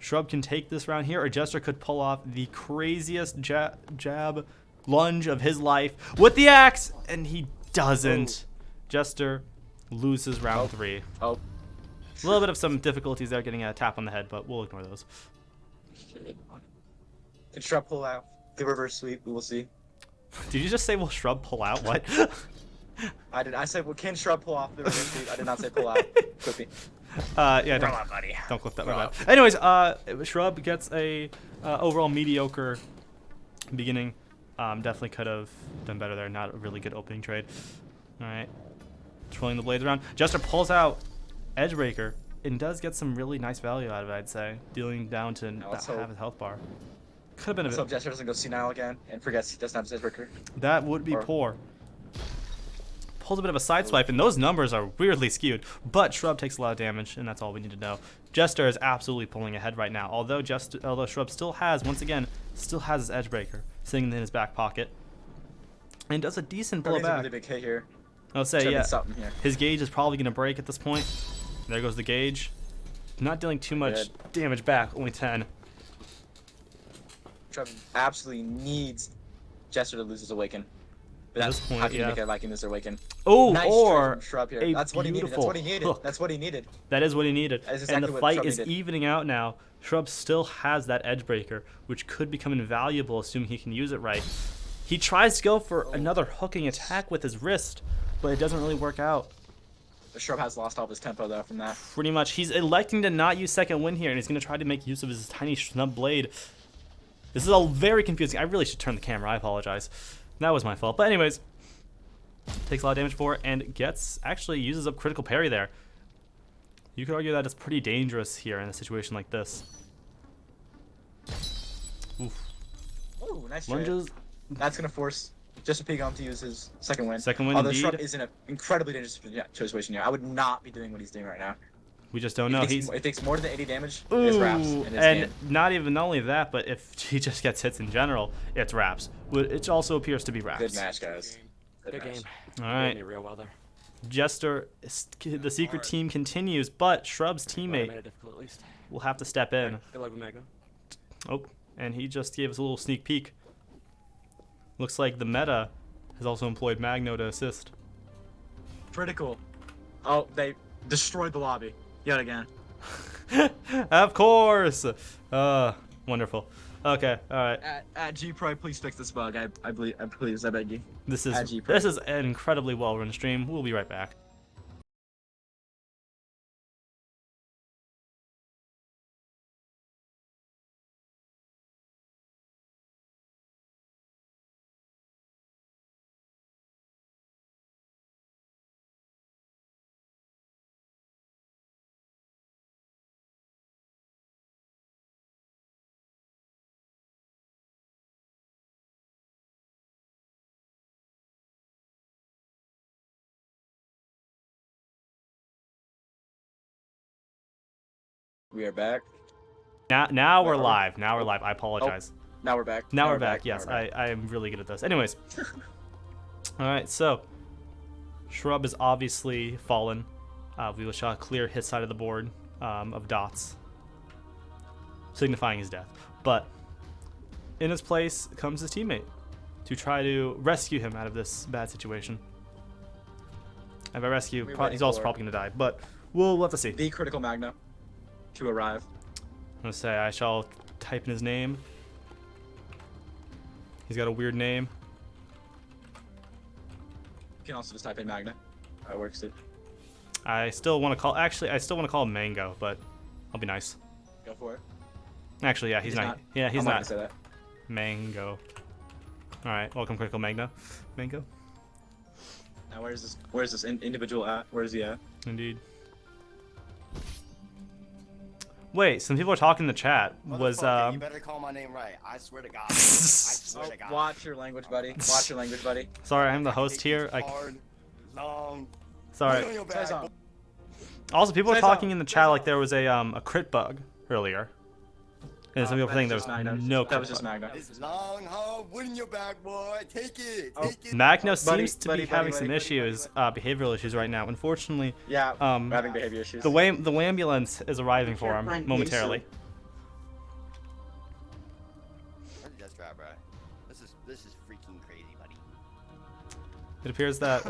Shrub can take this round here, or Jester could pull off the craziest jab lunge of his life with the axe, and he doesn't. Jester loses round 3. Oh. A little bit of some difficulties there getting a tap on the head, but we'll ignore those. Can Shrub pull out the reverse sweep? We will see. Did you just say will Shrub pull out? What? I did. I said, well, can Shrub pull off the reverse sweep? I did not say pull out. Quippy. Yeah, Roll out, buddy. don't clip that. Roll My out. bad. Anyways, Shrub gets a overall mediocre beginning. Definitely could have done better there. Not a really good opening trade. All right, twirling the blades around. Jester pulls out Edgebreaker and does get some really nice value out of it. I'd say, dealing down to Now about let's half hope. his health bar. Could have been a So bit. if Jester doesn't go senile again and forgets he doesn't have his edge breaker. That would be or- poor. Pulls a bit of a side swipe, and those numbers are weirdly skewed. But Shrub takes a lot of damage, and that's all we need to know. Jester is absolutely pulling ahead right now. Although Shrub still has, once again, his edge breaker sitting in his back pocket, and does a decent That means a blowback. really big hit here. I'll say, Should be yeah, something here. his gauge is probably gonna break at this point. There goes the gauge. Not dealing too much Good. damage back, only 10. Shrub absolutely needs Jester to lose his awaken. But At that's this point, how can yeah. you make a Viking lose their awaken? Oh, Nice or trade from Shrub here. a That's what he needed. That's what he beautiful needed. hook. That's what he needed. That is what he needed. That is And exactly the what fight Shrub is needed. evening out now. Shrub still has that edge breaker, which could become invaluable assuming he can use it right. He tries to go for another hooking attack with his wrist, but it doesn't really work out. The Shrub has lost all of his tempo though from that. Pretty much. He's electing to not use second wind here, and he's going to try to make use of his tiny snub blade. This is all very confusing. I really should turn the camera. I apologize. That was my fault. But anyways, takes a lot of damage for it and actually uses up critical parry there. You could argue that it's pretty dangerous here in a situation like this. Oof. Ooh, nice trade. Lunges. That's gonna force Jester Pigom to use his second win. Second win, Although indeed. Shrub is in an incredibly dangerous situation here. I would not be doing what he's doing right now. We just don't know. It takes more than 80 damage. It's wraps. Ooh, in his and game. not only that, but if he just gets hits in general, it's wraps. It also appears to be Good wraps. match, guys. Good game. All Made right, me real well there. Jester, the secret team continues, but Shrub's Glad I teammate made it difficult at least. will have to step in. Good luck with Mega. Oh, and he just gave us a little sneak peek. Looks like the meta has also employed Magno to assist. Critical. Oh, they destroyed the lobby yet again. Of course. Wonderful. Okay, all right. At G Pro, please fix this bug. I please, I beg you. This At is G Pro. an incredibly well run stream. We'll be right back. We are back. Now we're Where are we? live. Now we're live. I apologize. Now we're back. Now we're back. Now Yes, we're back. I am really good at this. Anyways. All right, so Shrub is obviously fallen. We shall clear his side of the board of dots, signifying his death. But in his place comes his teammate to try to rescue him out of this bad situation. And by rescue, We're he's waiting also for- probably going to die, but we'll have to see. The critical Magna to arrive. I'm going to say I shall type in his name. He's got a weird name. You can also just type in Magna. That works too. I still want to call him Mango, but I'll be nice. Go for it. Actually, yeah, he's not. Yeah, he's I'm not not. gonna say that. Mango. All right, welcome, Critical Mango. Now where's this individual at? Where is he at? Indeed. Wait, some people are talking in the chat. Was Motherfucker, you better call my name right. I swear to God. I swear to God. Watch your language, buddy. Watch your language, buddy. sorry, I'm the host here. Hard, long. Sorry. Lay on your Say back, something. Also, people were Say talking something. in the chat like there was a crit bug earlier, and some people were saying there was no That crit was just bug. Magna. It's long, hard, wood in your back, boy. Take it. Oh. Take it. Magno Buddy, seems to buddy, be buddy, having buddy, some buddy, issues, behavioral issues right now. Unfortunately, Yeah, Um, we're having behavior issues. the ambulance is arriving for him momentarily. Where did that drive, bro? This is freaking crazy, buddy. It appears that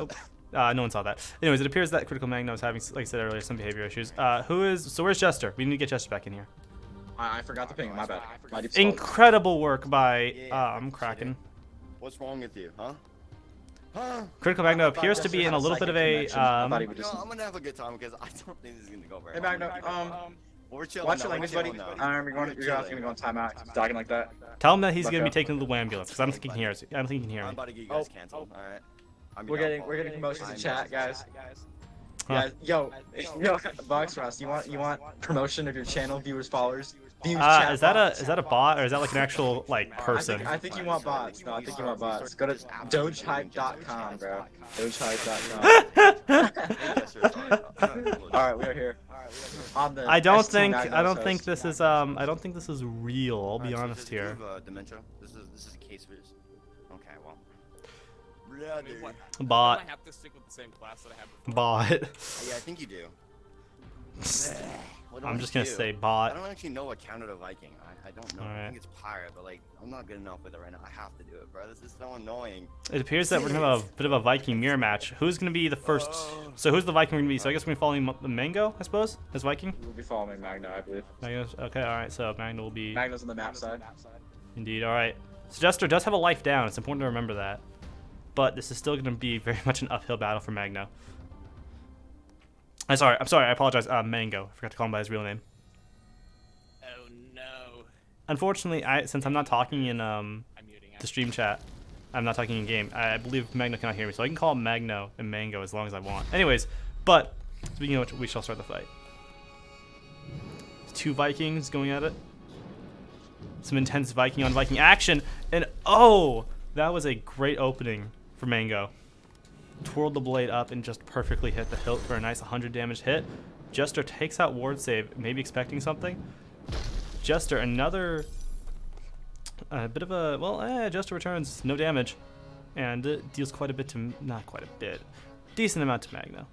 no one saw that. Anyways, it appears that Critical Magno is having, like I said earlier, some behavior issues. Where's Jester? We need to get Jester back in here. I forgot to ping. My bad. My deep Incredible work by Yeah, Kraken. What's wrong with you, huh? Huh? Critical Magno appears to be in a little bit of a I thought he would You just. know, I'm gonna have a good time because I don't think this is gonna go very Hey well. Magno, We're chilling watch now, your we're language, buddy. chilling now. You're gonna go in timeout. Keep talking like that. Tell him that he's Fuck gonna be up. taken to the ambulance because I don't think he can hear us. I don't think he can hear I'm me. about to get you guys Oh. canceled. All right. We're getting promotions in chat, guys. Huh. Yeah, yo, Box Ross, you want promotion of your channel, viewers, followers? Views, chat Is that bots. a pot or is that like an actual like person? I think you want bots. No, I think you want bots. Go to dogehype.com, bro. Dogehype.com. Alright, we are here. On the I don't ST think Magno's host. I don't think this is real. I'll be honest here. Dementia. This is a case for this. Okay, well. I Yeah, mean, dude. what? Bot. I have to stick with the same class that I had before. Bot. Yeah, I think you do. What do I'm I just gonna do? say I bot. don't actually know what counted a Viking. I don't know. I Alright. think it's pirate, but like I'm not good enough with it right now. I have to do it, bro. This is so annoying. It appears that we're gonna have a bit of a Viking mirror match. Who's gonna be the first? So who's the Viking gonna be? So I guess we're following the Mango, I suppose, as Viking. We'll be following Magno, I believe. Magno's, okay, all right. So Magno will be Magno's on the map side. indeed. All right. So Jester does have a life down. It's important to remember that. But this is still gonna be very much an uphill battle for Magno. I'm sorry. I apologize. Mango. I forgot to call him by his real name. Oh no. Unfortunately, since I'm not talking in I'm muting. the stream chat, I'm not talking in game. I believe Magno cannot hear me, so I can call him Magno and Mango as long as I want. Anyways, but speaking of which, we shall start the fight. Two Vikings going at it. Some intense Viking on Viking action, and oh, that was a great opening for Mango. Twirled the blade up and just perfectly hit the hilt for a nice 100 damage hit. Jester takes out ward save, maybe expecting something. Jester, another bit of a, well, Jester returns, no damage, and deals quite a bit to, not quite a bit, decent amount to Magno.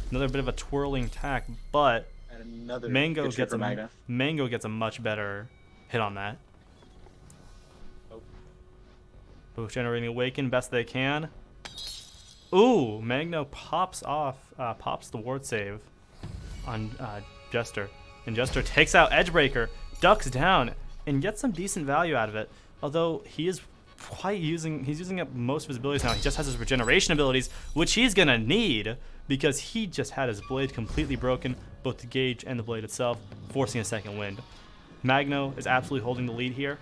Another bit of a twirling attack, but And another Mango good shot gets for Magno. Mango gets a much better hit on that. Both generating awaken best they can. Ooh, Magno pops the ward save on Jester, and Jester takes out Edgebreaker, ducks down, and gets some decent value out of it. Although he's using up most of his abilities now. He just has his regeneration abilities, which he's gonna need because he just had his blade completely broken, both the gauge and the blade itself, forcing a second wind. Magno is absolutely holding the lead here.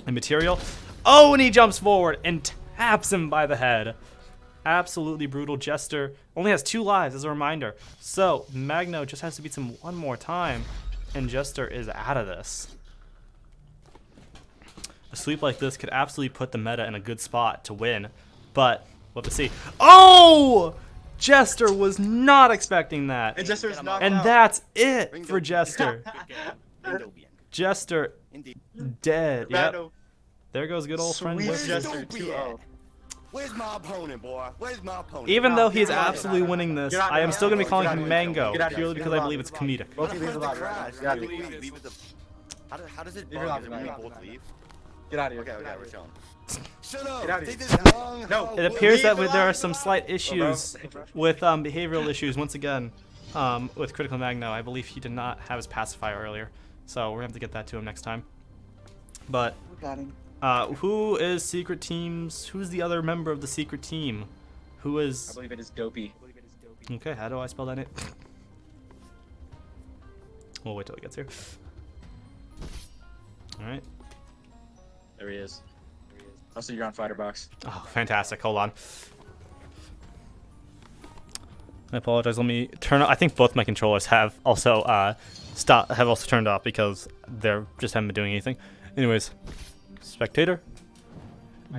And material. Oh, and he jumps forward and taps him by the head. Absolutely brutal. Jester only has 2 lives as a reminder. So Magno just has to beat him one more time, and Jester is out of this. A sweep like this could absolutely put the meta in a good spot to win, but we'll have to see. Oh! Jester was not expecting that. And Jester's knocked And out. that's it Ring for Dopian. Jester. Good game. Indobian. Jester Indeed. dead. Yep. Rando There goes good old friend Sweet Jester. Jester. 2-0. Where's my opponent, boy? Where's my opponent? Even though he's Get out of absolutely here. winning this, Get out of I am here. still going to be Get calling out of him here. Mango, Get out of here. purely Get because out I of believe here. it's comedic. Both of you leave the lobby. Crash. Get out of here. Leave with the. How does it Leave your bug? lobby, Is it when we man. both leave? Get out of here. Okay, we're chilling. Shut up! Get out of Take here. this long. No. haul. It appears that Leave the there are lobby. some slight issues with behavioral issues once again with Critical Magno. I believe he did not have his pacifier earlier, so we're going to have to get that to him next time. But Got him. who is secret teams? Who's the other member of the secret team? Who I is... believe it is Dopey. Okay, how do I spell that name? We'll wait till he gets here. Alright. There he is. Also, you're on Fighter Box. Oh, fantastic. Hold on. I apologize. Let me turn off. I think both my controllers have also turned off because they're just haven't been doing anything. Anyways, spectator.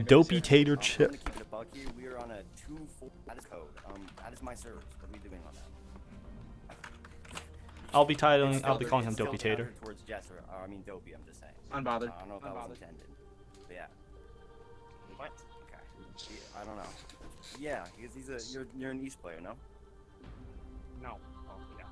Dopey tater I'm chip. gonna keep it a buck here. We are on a 2-4. That is code. That is my serve. What are we doing on that? I'll be titling. I'll be Still- calling him it's still Dopey tater. countered Towards Jester. I mean Dopey. I'm just saying. Unbothered. I don't know if that was intended. But yeah. What? Okay. I don't know. Yeah, because you're an East player, no? No. Oh, yeah.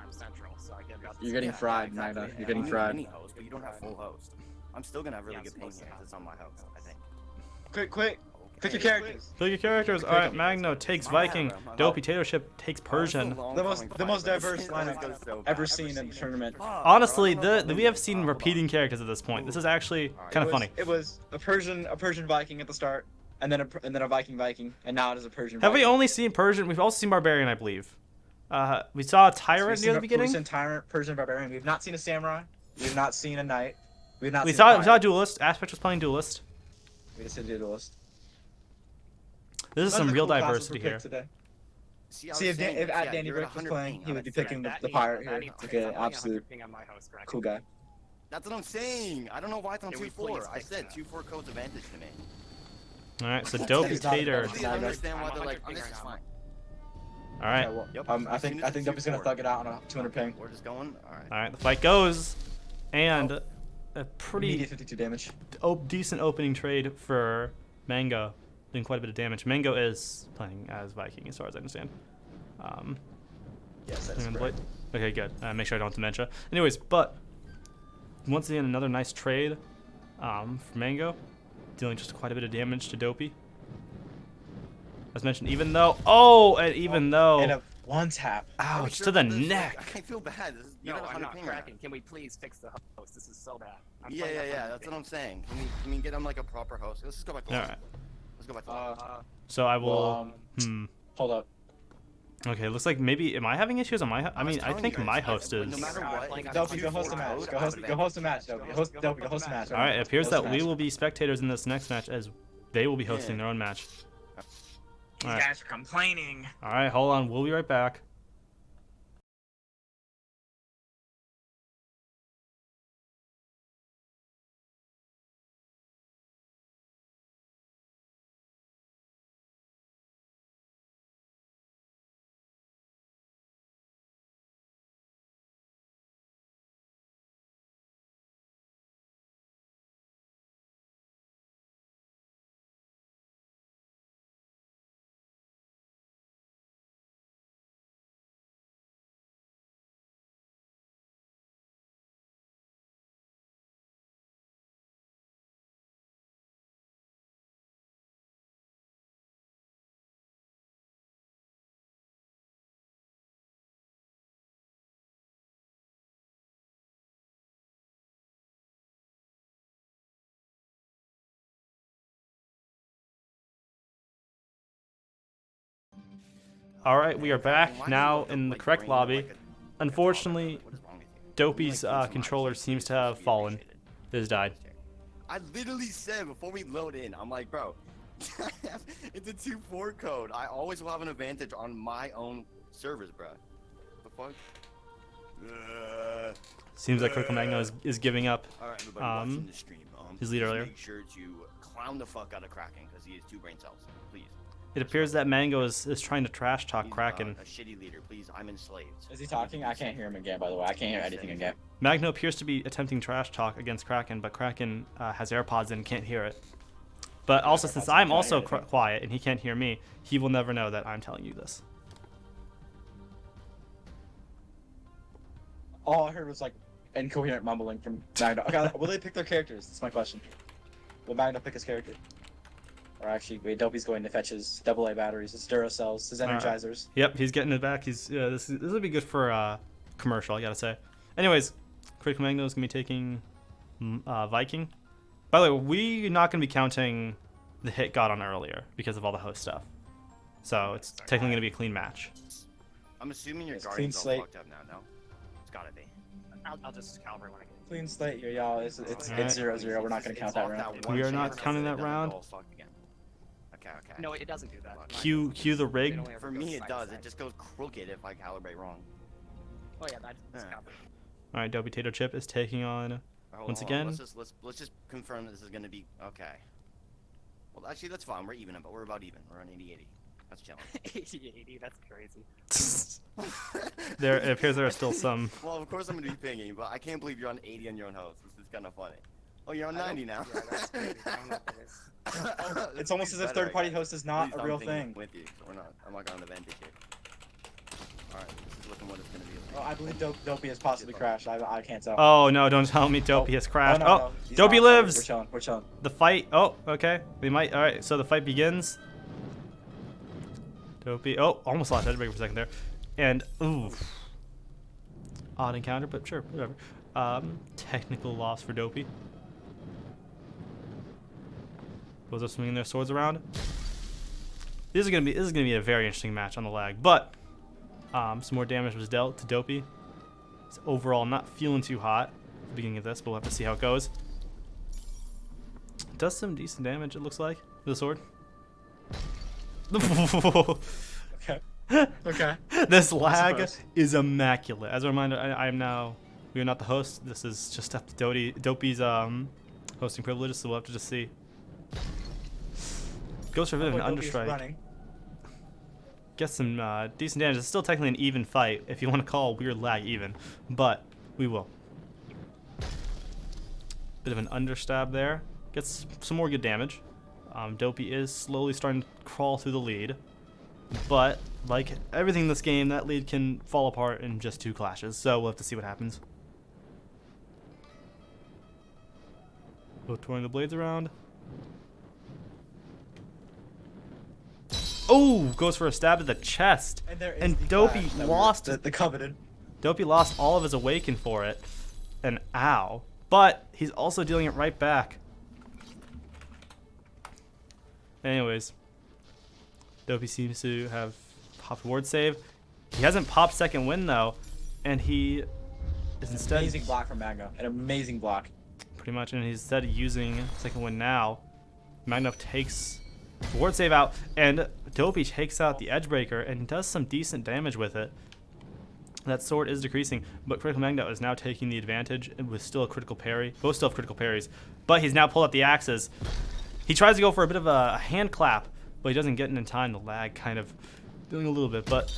I'm central, so I get about You're getting Yeah, fried, exactly. Magda. You're Yeah, getting you fried. mini host, but you don't have full host. I'm still gonna have really Yeah, I'm good ping supposed here to 'cause it's on my host, I think. Quick. Pick your Okay. characters. Pick your characters. All right, Magno takes Viking. Dopey tater chip takes Persian. The most diverse lineup ever seen in the tournament. Honestly, we have seen repeating characters at this point. This is actually kind of funny. It was a Persian Viking at the start, and then a Viking, and now it is a Persian. Have we Viking. only seen Persian? We've also seen Barbarian, I believe. We saw a Tyrant near the beginning. We've seen Tyrant, Persian, Barbarian. We've not seen a Samurai. We've not seen a Knight. We've not. We seen saw a a Duelist. Aspect was playing Duelist. We just did a Duelist. This is None of some the real cool classes diversity were here. picked today. See, if Danny you're at Brick was 100 playing, ping. he I'm would be at 50. picking That the needs- pirate that here. needs- Okay, I'm playing absolute 100 ping on my host, correct? cool guy. That's what I'm saying. I don't know why it's on Can we 2-4. please I fix said that? 2-4 code's advantage to me. All right, so Dopey He's not tater. a I don't understand why I'm they're like, 100 this ping is right now. fine. All right, Okay, well, Yep. I As soon think as it's Dumpy's gonna 2-4. thug it out on a 200 ping. We're just going. All right. all right. The fight goes, and a Immediate pretty 52 damage. decent opening trade for Mango, doing quite a bit of damage. Mango is playing as Viking, as far as I understand. Yes, that's And correct. Okay, good. Make sure I don't have dementia. Anyways, but once again, another nice trade for Mango, dealing just quite a bit of damage to Dopey. As mentioned, even though And a one tap. ouch Sure to the about this, neck. like, I feel bad. This is, No, you're at I'm 100 not ping right cracking. Can we please fix the host? This is so bad. I'm Yeah, playing yeah, at yeah. 100 That's ping. what I'm saying. Can we get him like a proper host? Let's just go back to All live. right. Let's go back to live. So I will. Well, hold up. Okay, looks like maybe am I having issues on my? I mean, I telling think you my guys, host no is. matter what, Playing on Dopey, go 2-4 host a match. code, Go host a match, Dopey. Dopey, go host a match. All right, it appears Host a that we match. will be spectators in this next match as they will be hosting Yeah. their own match. These All right. guys are complaining. All right, hold on. We'll be right back. All right, we are back Why do you now look up, in the like, correct brain lobby. like a- Unfortunately, What is wrong with you? Dopey's Like, lose controller my seems to shit, have so fallen. appreciated. It has died. I literally said before we load in, I'm like, bro, it's a 2-4 code. I always will have an advantage on my own servers, bro. The fuck? Seems like Critical Magno is giving up. All right, everybody watching Um, the stream. his lead please earlier. Make sure to clown the fuck out of Kraken because he has 2 brain cells. Please. It appears that Mango is trying to trash talk He's, Kraken. a shitty leader. Please, I'm enslaved. Is he talking? I can't hear him again, by the way. I can't hear anything again. Magno appears to be attempting trash talk against Kraken, but Kraken has AirPods in and can't hear it. But also, since I'm also quiet and he can't hear me, he will never know that I'm telling you this. All I heard was like incoherent mumbling from Magno. Okay, will they pick their characters? That's my question. Will Magno pick his character? Or actually, wait, Dopey's going to fetch his AA batteries, his Duracells, his Energizers. Yep, he's getting it back. He's this would be good for commercial, I gotta say. Anyways, Critical Magno is gonna be taking Viking. By the way, we're not gonna be counting the hit got on earlier because of all the host stuff. So it's technically gonna be a clean match. I'm assuming your It's guardian's all clean slate. fucked up now. No, it's gotta be. I'll just calibrate when I get. Clean slate here, y'all. It's Alright. 0-0. We're not gonna count that round. We are not counting that round. Okay, okay. No, it doesn't do that. Cue the rig. For me, it does. It just goes crooked if I calibrate wrong. Oh yeah, that's Yeah. calibrate. All right, Dope Potato Chip is taking on. Hold Once on, again- let's just confirm that this is gonna be okay. Well, actually, that's fine. We're even, but we're about even. We're on 80-80. That's chilling. 80, that's crazy. There, it appears there are still some. Well, of course I'm gonna be pinging, but I can't believe you're on 80 on your own host. This is kind of funny. Oh, you're on I don't- 90 now. Yeah, that's crazy. I don't know what that is. It's almost as if third-party host is not a real thing. With you, we're not. I'm not on advantage here. All right, this is looking what it's gonna be. Oh, I believe Dopey has possibly crashed. I can't tell. Oh no! Don't tell me Dopey has crashed. no, Oh, no, he's Dopey not. lives. We're chilling. We're chilling. The fight. Oh, okay. We might. All right. So the fight begins. Dopey. Oh, almost lost Edgebreaker for a second there. And ooh, odd encounter, but sure, whatever. Technical loss for Dopey. Both are swinging their swords around. This is gonna be a very interesting match on the lag, but some more damage was dealt to Dopey. He's overall not feeling too hot at the beginning of this, but we'll have to see how it goes. Does some decent damage, it looks like, with the sword. Okay. Okay. This lag suppose. is immaculate. As a reminder, we are not the host. This is just up to Dopey's hosting privileges, so we'll have to just see. Goes for a bit of an Dopey is understrike. running. Gets some decent damage. It's still technically an even fight, if you want to call weird lag even, but we will. Bit of an understab there. Gets some more good damage. Dopey is slowly starting to crawl through the lead, but like everything in this game, that lead can fall apart in just 2 clashes, so we'll have to see what happens. Both twirling the blades around. Oh, goes for a stab to the chest. And there is And the Dopey clash that lost the coveted. Dopey lost all of his awaken for it. And ow. But he's also dealing it right back. Anyways. Dopey seems to have popped ward save. He hasn't popped second win though. And he is instead Amazing block from Magno. An amazing block. pretty much, and he's instead using second win now. Magno takes the ward save out, and Dopey takes out the Edgebreaker and does some decent damage with it. That sword is decreasing, but Critical Magno is now taking the advantage with still a critical parry. Both still have critical parries, but he's now pulled out the axes. He tries to go for a bit of a hand clap, but he doesn't get in time. The lag kind of doing a little bit, but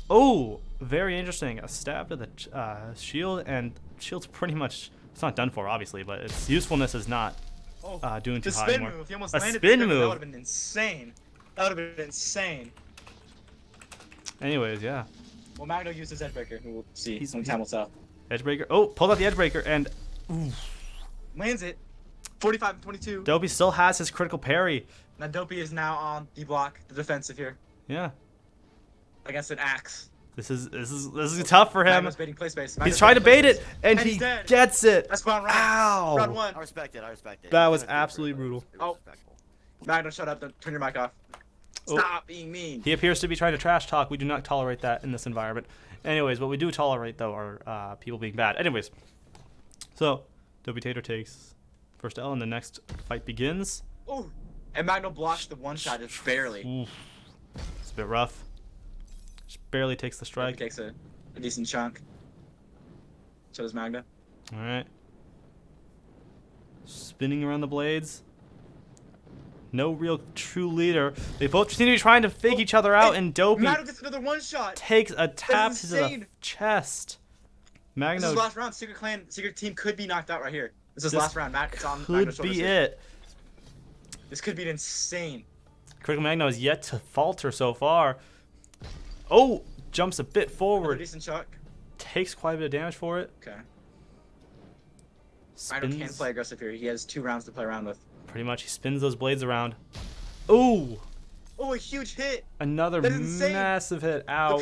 oh, very interesting. A stab to the shield, and shield's pretty much, it's not done for, obviously, but its usefulness is not doing too The high spin anymore. move. He almost A landed spin the move. That would have been insane. That would have been insane. Anyways, yeah. Well, Magno used his Edgebreaker. We'll see. He's- Only time will tell. Edgebreaker. Oh, pulled out the Edgebreaker, and ooh, Lands it. 45 and 22. Dopey still has his critical parry. Now Dopey is now on the block, the defensive here, Yeah. against an axe. This is tough for him. Magno's baiting play space. He's Magno's trying to baiting bait play it, space. and he's he dead. gets it. That's round round. Ow! Round one. I respect it. I respect it. That It was didn't feel absolutely good, brutal. It was Oh. respectful. Magno, shut up. Don't turn your mic off. Oh. Stop being mean. He appears to be trying to trash talk. We do not tolerate that in this environment. Anyways, what we do tolerate, though, are people being bad. Anyways, so Dopey Tater takes first L, and the next fight begins. Ooh. And Magno blocks the one shot just barely. Oof. It's a bit rough. Just barely takes the Dopey strike. takes a decent chunk. So does Magno. All right. Spinning around the blades. No real true leader. They both seem to be trying to fake each other out, and Dopey Magno gets another one shot. takes a tap to the insane. chest. This Magno is last round. Secret team could be knocked out right here. This is This last round. It's on could Magno's shoulders be here. it. This could be insane. Critical Magno is yet to falter so far. Oh, jumps a bit Another forward. decent shot. Takes quite a bit of damage for it. Okay. Magno can Spins. play aggressive here. He has 2 rounds to play around with. Pretty much, he spins those blades around. Ooh, Oh, a huge hit. another That is insane. massive hit. Ow.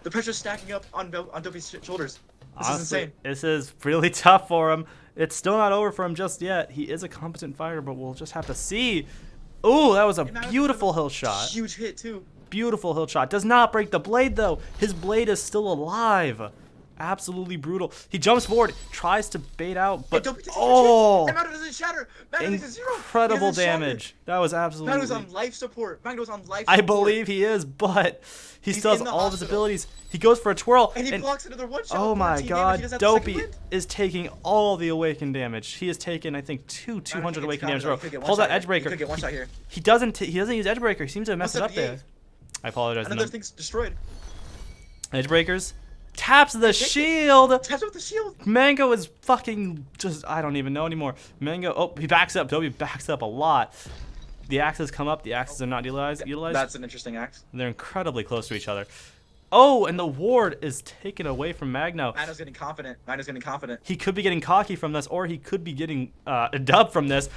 The pressure's stacking up on Dopey's shoulders. This Honestly, is insane. this is really tough for him. It's still not over for him just yet. He is a competent fighter, but we'll just have to see. Ooh, that was a Magno's beautiful another hill shot. Huge hit too. Beautiful hill shot. Does not break the blade, though. His blade is still alive. Absolutely brutal. He jumps forward, tries to bait out, but Dopey takes oh, and Magno doesn't shatter. Magno takes a 0. He incredible doesn't shatter. damage. That was absolutely. Magno's on life support. Magno's on life support. I believe he is, but he He's still has in the all of his hospital. abilities. He goes for a twirl, And he blocks another one shot. oh my 14 damage. He god, doesn't have the second Dopey wind. is taking all the awakened damage. He has taken, I think, 200 awakened damage in a row. Pulls out edge He breaker. could get one shot here. He doesn't use edge breaker. He seems to have messed it up there. 178. I apologize. Another thing's destroyed. Edge breakers. Taps the shield. Taps with the shield. Mango is fucking just, I don't even know anymore. Mango, oh, he backs up. Dopey backs up a lot. The axes come up. The axes are not utilized. That's an interesting axe. They're incredibly close to each other. Oh, and the ward is taken away from Magno. Magno's getting confident. Magno's getting confident. He could be getting cocky from this, or he could be getting a dub from this.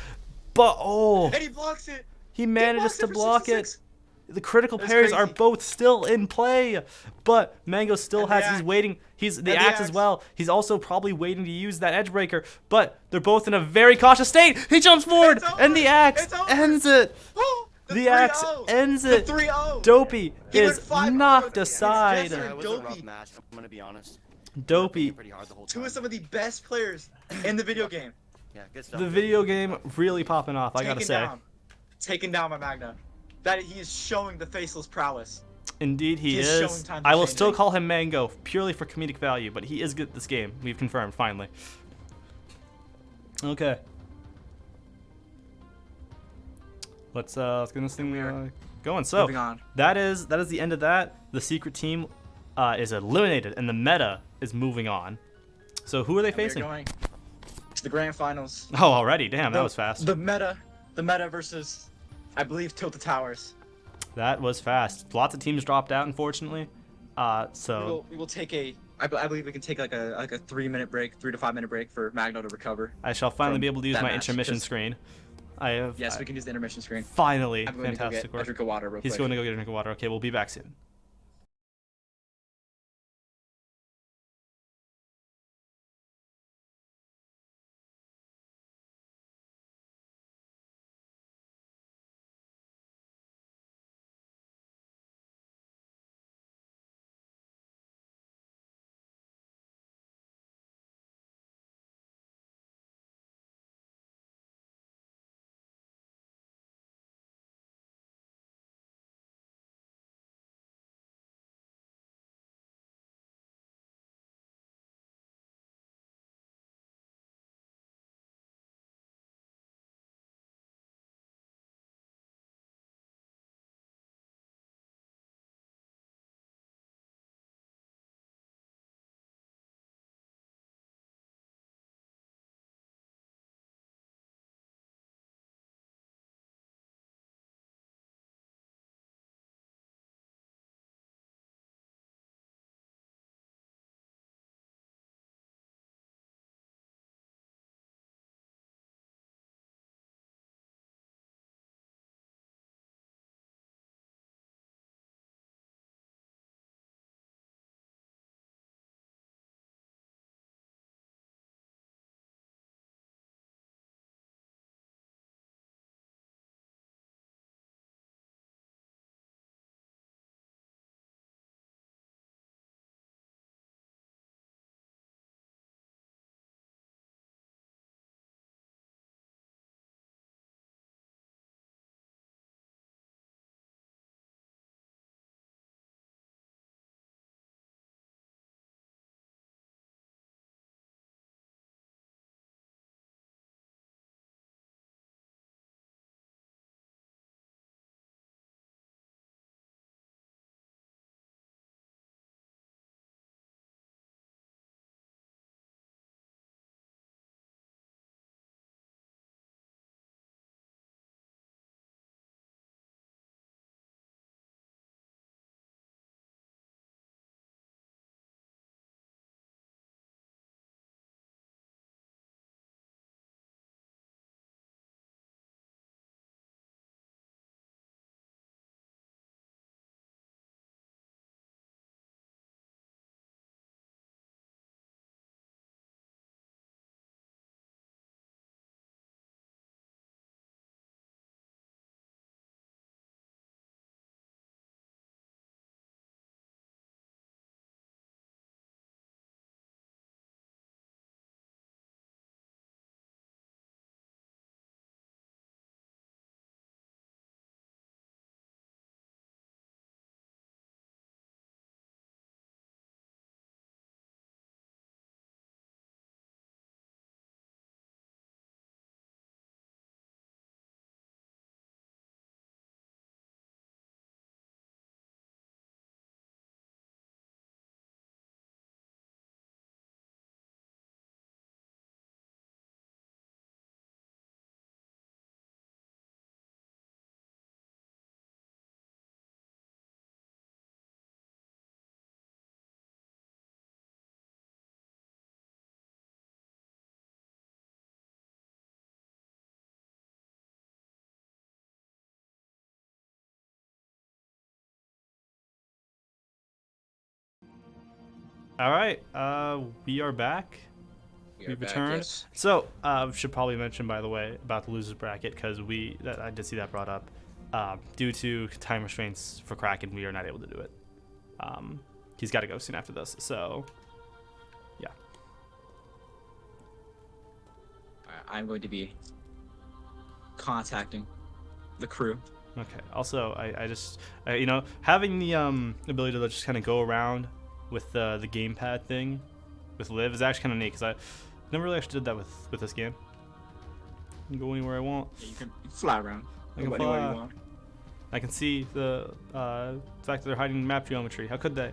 But, oh, And he blocks it. he manages blocks to for block it. 66. The critical That's parries are crazy. both still in play, but Mango still And the he's axe. waiting. He's the And the axe as axe. well. He's also probably waiting to use that edge breaker, but they're both in a very cautious state. He jumps forward, It's over. and the axe It's over. ends it. Oh, The axe 3-0. ends The it. 3-0. Dopey He went is 5-0. knocked Yes, aside. sir. Yeah, it was a rough Dopey. match. I'm gonna be honest. Dopey. Pretty hard the whole 2 time. of some of the best players in the video game. Yeah, good stuff. The video game really popping off, I gotta Taken say. down. Taken down by Magno. That he is showing the faceless prowess. Indeed, he He is is. showing times I will changing. still call him Mango purely for comedic value, but he is good at this game. We've confirmed finally. Okay. Let's get this thing going. So Moving on. that is the end of that. The secret team is eliminated, and the meta is moving on. So who are they And we are facing? going to the grand finals. Oh, already. Damn, that was fast. The meta versus, I believe, Tilt the Towers. That was fast. Lots of teams dropped out, unfortunately. So We will take a. I believe we can take like a 3-minute break, 3 to 5 minute break for Magno to recover. I shall finally from be able to use that my match, intermission 'cause- screen. I have Yes, we can use the intermission screen. finally I'm going fantastic to go get a work. drink of water real He's quick. going to go get a drink of water. Okay, we'll be back soon. All right. We are back. We We are back, returned. yes. So, should probably mention, by the way, about the losers bracket, because I did see that brought up. Due to time restraints for Kraken, we are not able to do it. He's got to go soon after this. So, yeah. I'm going to be contacting the crew. Okay. Also, having the ability to just kind of go around with the gamepad thing with Liv is actually kind of neat, because I never really actually did that with this game. I can go anywhere I want. Yeah, you can fly around. I can Go anywhere fly. you want. I can see the fact that they're hiding map geometry. How could they?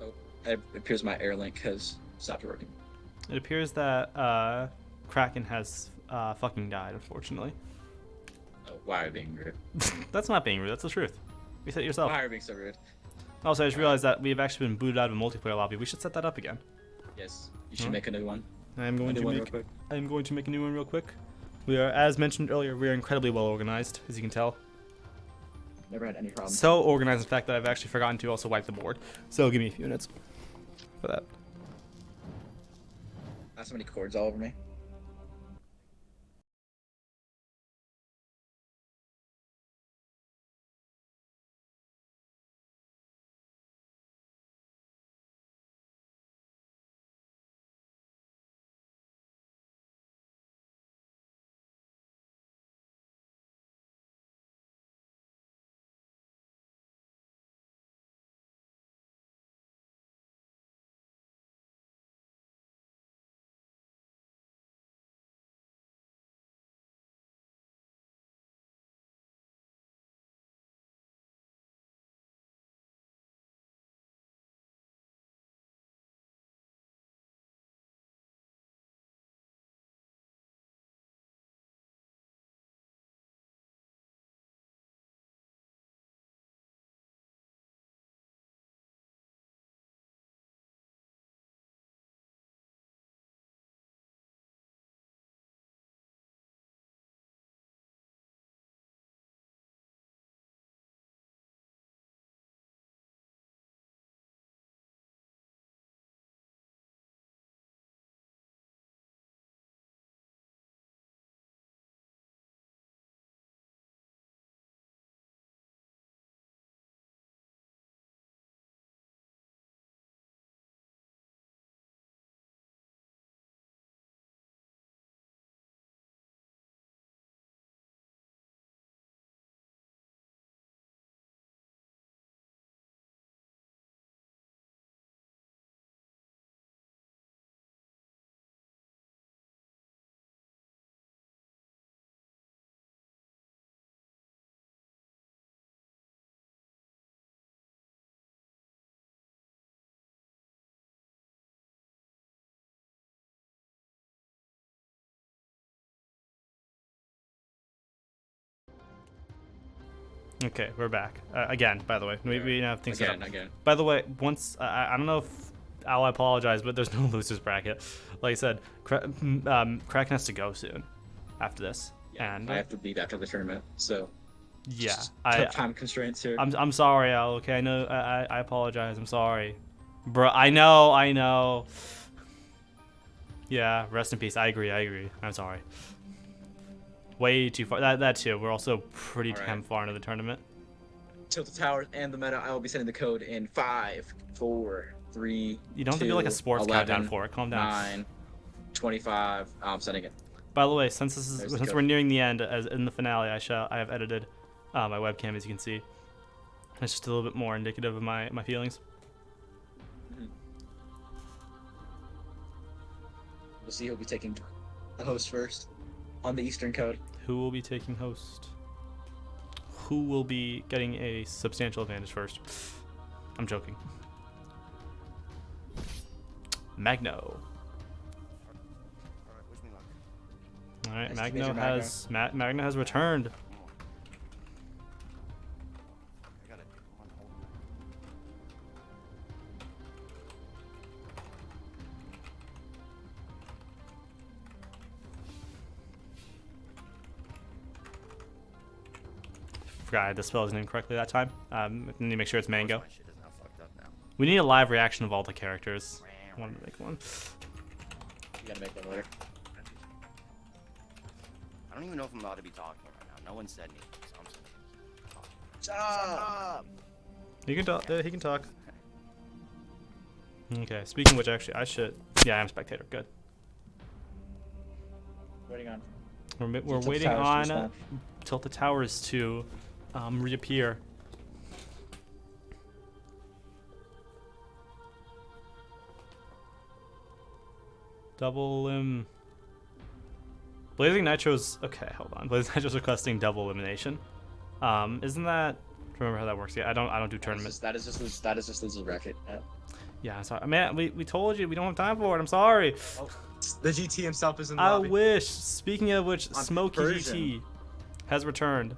Oh, it appears my air link has stopped working. It appears that Kraken has fucking died, unfortunately. Oh, why are you being rude? That's not being rude. That's the truth. You said it yourself. Why are you being so rude? Also, I just realized that we've actually been booted out of a multiplayer lobby. We should set that up again. Yes, you should Huh? make a new one. I am going New to one real make. quick. I am going to make a new one real quick. We are, as mentioned earlier, we are incredibly well organized, as you can tell. Never had any problems. So organized, in fact, that I've actually forgotten to also wipe the board. So give me a few minutes for that. I have so many cords all over me. Okay, we're back. Again, by the way. We didn't have things set up. Again. By the way, once I don't know if I apologize, but there's no losers bracket. Like I said, Kraken has to go soon after this, Yeah, and I have to leave after the tournament, so yeah, tough time constraints here. I'm sorry, Al. Okay, I know. I apologize. I'm sorry, bro. I know. Yeah, rest in peace. I agree. I'm sorry. Way too far. That too. We're also pretty All right. damn far into the tournament. Tilt the towers and the meta. I will be setting the code in 5, 4, 3. You don't have to do like a 2, sports 11, countdown for it. Calm down. 9, 25. I'm setting it. By the way, since There's the since code. we're nearing the end, as in the finale, I have edited my webcam, as you can see. It's just a little bit more indicative of my feelings. We'll see who'll be taking the host first on the Eastern code. Who will be taking host? Who will be getting a substantial advantage first? I'm joking. Magno. Alright, wish me luck. All right, Nice to meet Magno you, Magno. has Magno has returned. I gotta do one hold. forgot I dispelled his name correctly that time. Need to make sure it's Mango. My shit is now fucked up now. We need a live reaction of all the characters. I wanted to make one. You gotta make one later. I don't even know if I'm allowed to be talking right now. No one said anything, so I'm just talking. Shut up! You can talk. He can talk. Okay. Speaking of which, actually, I should. Yeah, I'm spectator. Good. Waiting on. We're Tilt waiting Towers to on respond. Tilted Towers to reappear. Double Blazing Nitro's okay. Hold on. Blazing Nitro's requesting double elimination. Isn't that? Remember how that works? Yeah, I don't do tournaments. That is just losers bracket. Yeah. Yeah, I'm sorry. Man, we told you we don't have time for it. I'm sorry. Oh, the GT himself is in the I lobby. wish. Speaking of which, On Smokey Persian. GT has returned.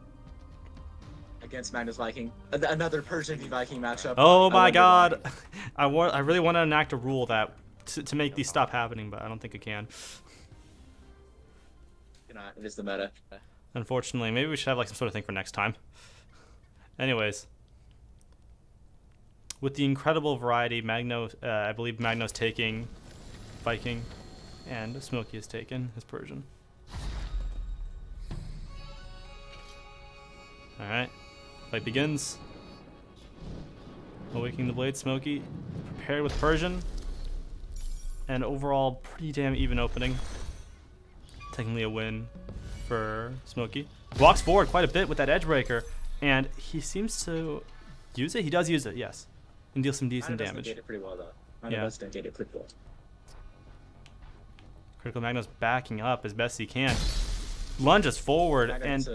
Against Magnus Viking. Another Persian v Viking matchup. Oh I my wonder God! why. I really want to enact a rule that to make these stop happening, but I don't think it can. You know, it is the meta. Unfortunately, maybe we should have like some sort of thing for next time. Anyways, with the incredible variety, Magno, I believe Magno's taking Viking, and Smokey is taken his Persian. All right, fight begins. Awakening the blade, Smokey prepared with Persian, and overall pretty damn even opening. Technically a win for Smokey. Walks forward quite a bit with that edge breaker, and he seems to use it. He does use it, yes, and deal some decent damage. Negate it pretty well though. Yeah. Does negate it pretty well. Critical Magno's backing up as best he can. Lunges forward and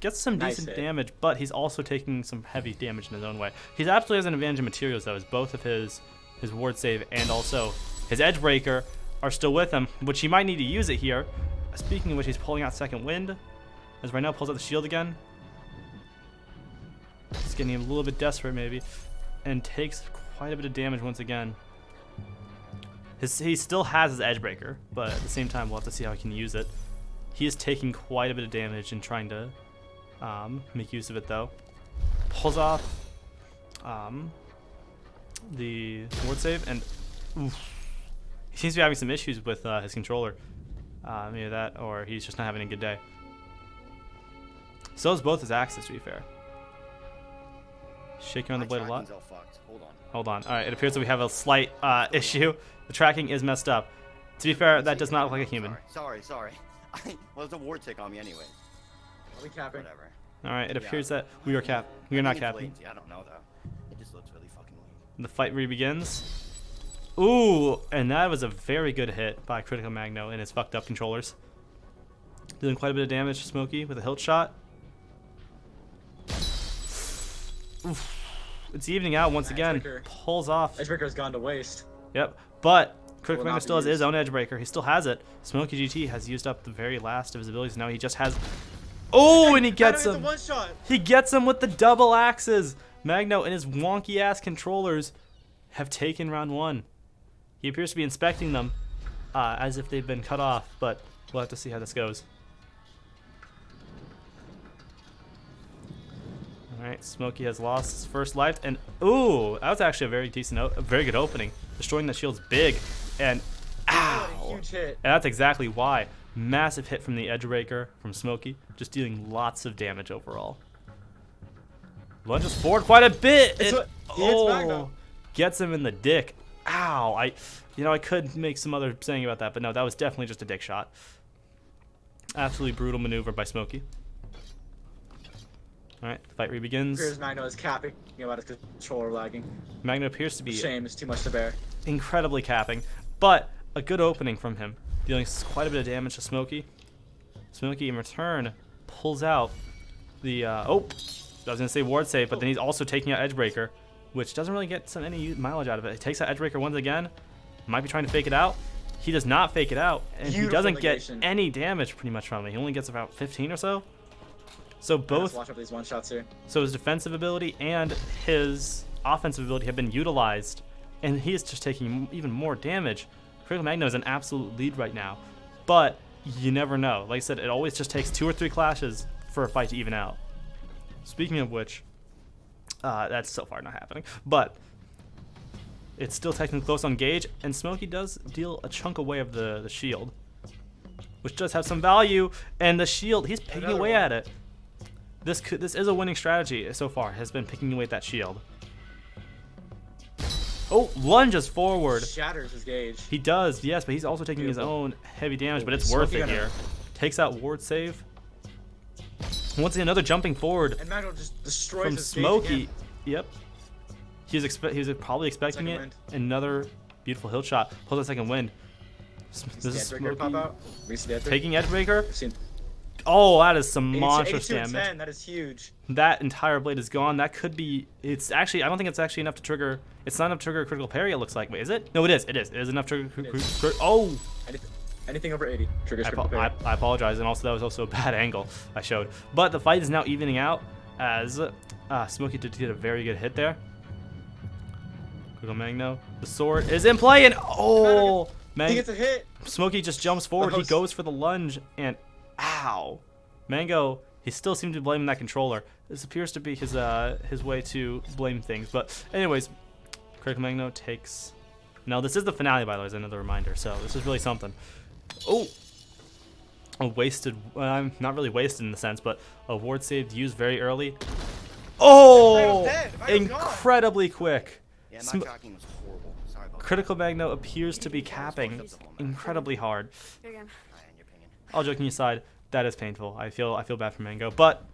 gets some nice decent hit. damage, but he's also taking some heavy damage in his own way. He absolutely has an advantage in materials though, as both of his ward save and also his edge breaker are still with him, which he might need to use it here. Speaking of which, he's pulling out second wind, as right now pulls out the shield again. He's getting a little bit desperate maybe, and takes quite a bit of damage once again. He still has his edge breaker, but at the same time we'll have to see how he can use it. He is taking quite a bit of damage and trying to make use of it though. Pulls off the ward save, and oof, he seems to be having some issues with his controller. Maybe that, or he's just not having a good day. So is both his axes, to be fair. Shaking on the My blade a lot. tracking's all fucked. Hold on. Hold on. All right, it appears that we have a slight issue. The tracking is messed up. To be fair, that does not look like a human. Sorry. Well, it's a ward tick on me anyways. Are we capping? Whatever. All right, it Yeah. appears that we are we are not I think it's capping. latency, I don't know though. It just looks really fucking lame. The fight re-begins. Ooh, and that was a very good hit by Critical Magno and his fucked up controllers. Doing quite a bit of damage to Smokey with a hilt shot. Oof. It's evening out once again. Edgebreaker. Pulls off. Edgebreaker's gone to waste. Yep, but Critical Will Magno not still has be his used. own edge breaker. He still has it. Smokey GT has used up the very last of his abilities. Now he just has. Oh, and he gets him. One shot. He gets him with the double axes. Magno and his wonky ass controllers have taken round one. He appears to be inspecting them as if they've been cut off, but we'll have to see how this goes. All right, Smokey has lost his first life, and ooh, that was actually a very decent, a very good opening. Destroying the shield's big, and ow! Huge hit. And that's exactly why. Massive hit from the edge breaker from Smokey, just dealing lots of damage overall. Lunges forward quite a bit. It's and, he hits Magno. Gets him in the dick. Ow! I could make some other saying about that, but no, that was definitely just a dick shot. Absolutely brutal maneuver by Smokey. All right, the fight re-begins. Here's Magno is capping about his controller lagging. Magno appears to be Shame, it's too much to bear. incredibly capping, but a good opening from him, dealing quite a bit of damage to Smokey. Smokey, in return, pulls out the I was gonna say ward save, but then he's also taking out Edgebreaker, which doesn't really get any mileage out of it. He takes out Edgebreaker once again. Might be trying to fake it out. He does not fake it out, and he Beautiful doesn't negation. get any damage pretty much from it. He only gets about 15 or so. So Let's both, watch out for these one shots here. so his defensive ability and his offensive ability have been utilized, and he is just taking even more damage. Critical Magno is an absolute lead right now, but you never know. Like I said, it always just takes 2 or 3 clashes for a fight to even out. Speaking of which, that's so far not happening. But it's still technically close on gauge, and Smokey does deal a chunk away of the shield, which does have some value. And the shield, he's picking Another away one. at it. This is a winning strategy so far, has been picking away at that shield. Oh, lunges forward. Shatters his gauge. He does, yes, but he's also taking his Beautiful. own heavy damage, but it's Smokey worth it gonna- here. Takes out ward save. Once again, another jumping forward And Magno just destroys from his gauge Smokey. again. Yep. He was probably expecting Second it. wind. Another beautiful hill shot. Pulls a second wind. This The is Edgebreaker pop Smokey out. We see the Edgebreaker. taking Edgebreaker. We've seen Oh, that is some 82 monstrous 82 and damage. 10. That is huge. That entire blade is gone. That could be. It's actually. I don't think it's actually enough to trigger. It's not enough to trigger a critical parry. It looks like. Wait, is it? No, it is. It is. It is enough to trigger. It is. Oh, Anything over 80 triggers I, critical parry. I apologize, and also that was also a bad angle I showed. But the fight is now evening out as Smokey did get a very good hit there. Critical Magno. The sword is in play, and oh, He gets a hit. Smokey just jumps forward. He Gross. goes for the lunge, and ow. Mango, he still seems to be blaming that controller. This appears to be his way to blame things. But anyways, Critical Magno takes... Now, this is the finale, by the way, as another reminder. So this is really something. Oh! A wasted... not really wasted in the sense, but a ward save used very early. Oh! Magno's dead. Magno's gone. Incredibly quick. Yeah, Sm- my tracking was horrible. Sorry about Critical Magno appears to be capping incredibly hard. Again. that. In your opinion. All joking aside, that is painful. I feel bad for Mango, but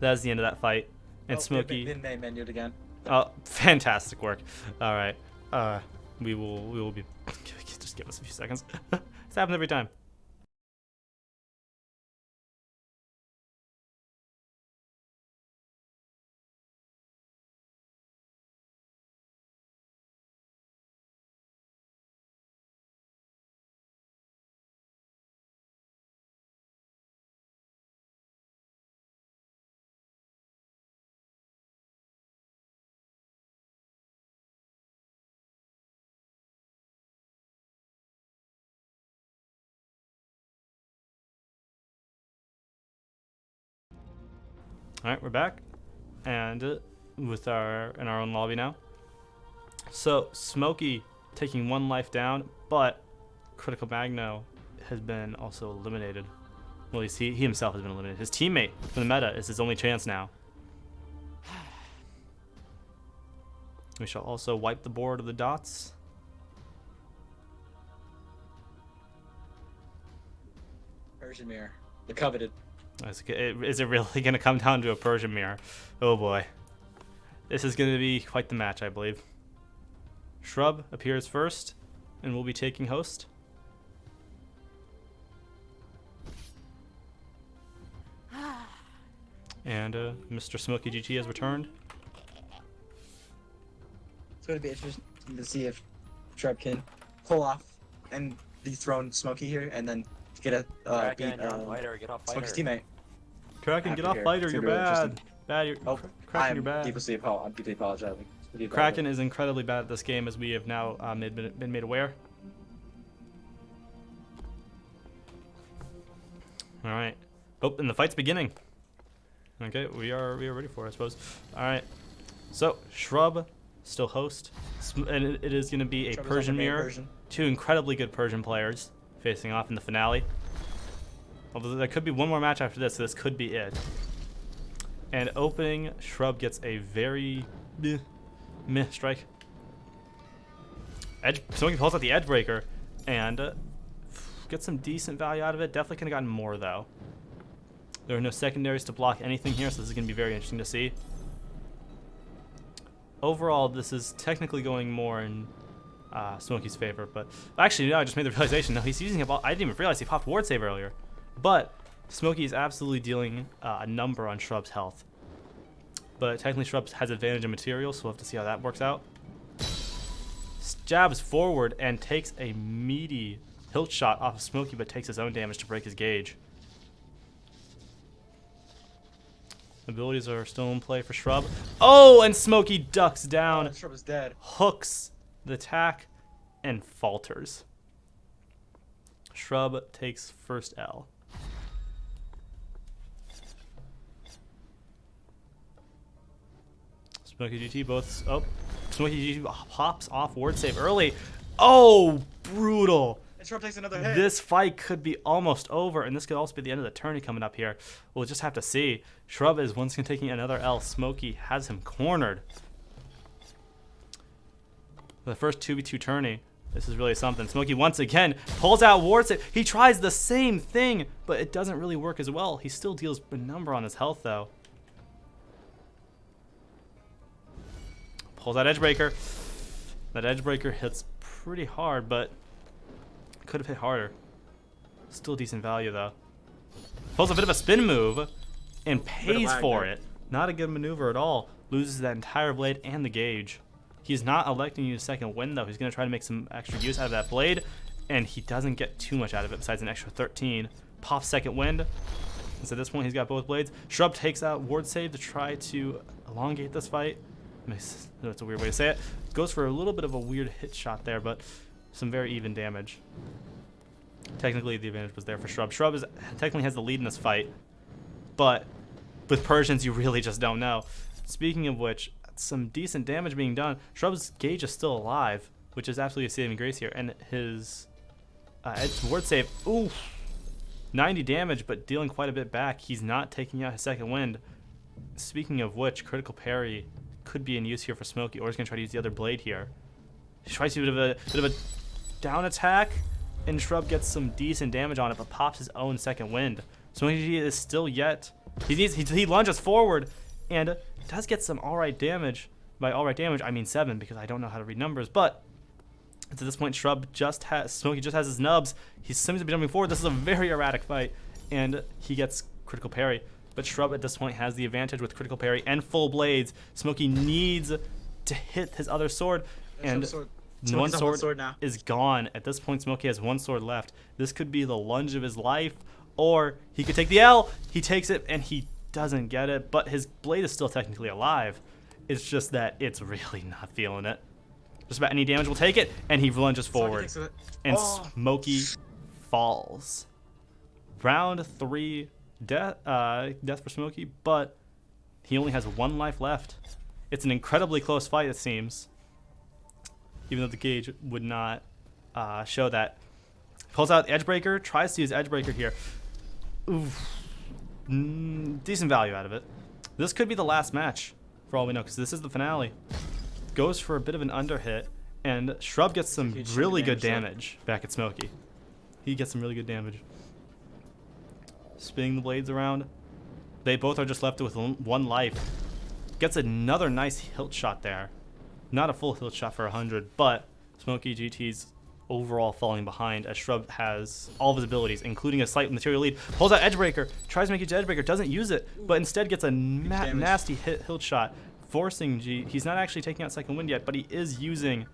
that is the end of that fight. And Smokey, Then they menued again. fantastic work. All right, we will be. Just give us a few seconds. It's happened every time. All right, we're back, and with in our own lobby now. So Smokey taking one life down, but Critical Magno has been also eliminated. Well, at least he himself has been eliminated. His teammate from the meta is his only chance now. We shall also wipe the board of the dots. Persian Mirror. The coveted. Is it really going to come down to a Persian mirror? Oh boy. This is going to be quite the match, I believe. Shrub appears first and will be taking host. And Mr. Smokey GT has returned. It's going to be interesting to see if Shrub can pull off and dethrone Smokey here and then get a beat Fighter, get off Smokey's fighter. teammate. Kraken, get After off here. fighter, It's you're gonna be really bad. Bad, you're, Oh, Kraken, you're I'm bad. deeply apologizing. Kraken is incredibly bad at this game, as we have now been made aware. All right. Oh, and the fight's beginning. Okay, we are ready for it, I suppose. All right. So Shrub still host, and it is going to be a Shrub is on the Persian main mirror. Persian. Two incredibly good Persian players facing off in the finale. Although there could be one more match after this, so this could be it. And opening, Shrub gets a very meh strike. Someone pulls out the Edgebreaker and gets some decent value out of it. Definitely could have gotten more though. There are no secondaries to block anything here, so this is going to be very interesting to see. Overall, this is technically going more in Smokey's favor, but actually, no, I just made the realization. No, he's using a ball. I didn't even realize he popped ward save earlier. But Smokey is absolutely dealing a number on Shrub's health. But technically, Shrub has advantage in material, so we'll have to see how that works out. Jabs forward and takes a meaty hilt shot off of Smokey, but takes his own damage to break his gauge. Abilities are still in play for Shrub. Oh, and Smokey ducks down, Shrub is dead. hooks the attack, and falters. Shrub takes first L. Smoky GT both. Oh, Smoky GT pops off ward save early. Oh, brutal. And Shrub takes another hit. This fight could be almost over, and this could also be the end of the tourney coming up here. We'll just have to see. Shrub is once again taking another L. Smoky has him cornered. The first 2v2 tourney. This is really something. Smoky once again pulls out ward save. He tries the same thing, but it doesn't really work as well. He still deals a number on his health, though. Pulls out Edgebreaker. That Edgebreaker hits pretty hard, but could have hit harder. Still decent value, though. Pulls a bit of a spin move and pays for it. Not a good maneuver at all. Loses that entire blade and the gauge. He's not electing to use second wind, though. He's going to try to make some extra use out of that blade, and he doesn't get too much out of it besides an extra 13. Pops second wind. So at this point, he's got both blades. Shrub takes out ward save to try to elongate this fight. That's a weird way to say it. Goes for a little bit of a weird hit shot there, but some very even damage. Technically, the advantage was there for Shrub. Shrub technically has the lead in this fight, but with Persians, you really just don't know. Speaking of which, some decent damage being done. Shrub's gauge is still alive, which is absolutely a saving grace here. And his ward save, oof, 90 damage, but dealing quite a bit back. He's not taking out his second wind. Speaking of which, critical parry could be in use here for Smoky, or he's going to try to use the other blade here. He tries to do a bit of a down attack, and Shrub gets some decent damage on it, but pops his own second wind. Smoky is still yet. He lunges forward, and does get some alright damage. By alright damage, I mean 7, because I don't know how to read numbers, but to this point, Smoky just has his nubs. He seems to be jumping forward. This is a very erratic fight, and he gets critical parry. But Shrub at this point has the advantage with critical parry and full blades. Smoky needs to hit his other sword, and one sword now is gone. At this point, Smoky has one sword left. This could be the lunge of his life, or he could take the L. He takes it, and he doesn't get it, but his blade is still technically alive. It's just that it's really not feeling it. Just about any damage will take it, and he lunges forward. And Smoky falls. Round 3, death for Smoky, but he only has 1 life left. It's an incredibly close fight, it seems. Even though the gauge would not show that. Pulls out Edgebreaker, tries to use Edgebreaker here. Oof. Decent value out of it. This could be the last match, for all we know, because this is the finale. Goes for a bit of an under hit, and Shrub gets some really good damage back at Smoky. He gets some really good damage. Spinning the blades around. They both are just left with 1 life. Gets another nice hilt shot there. Not a full hilt shot for 100, but Smoky GT's overall falling behind as Shrub has all of his abilities, including a slight material lead. Pulls out Edgebreaker, tries to make it to Edgebreaker, doesn't use it, but instead gets a nasty hilt shot, forcing G. He's not actually taking out second wind yet, but he is using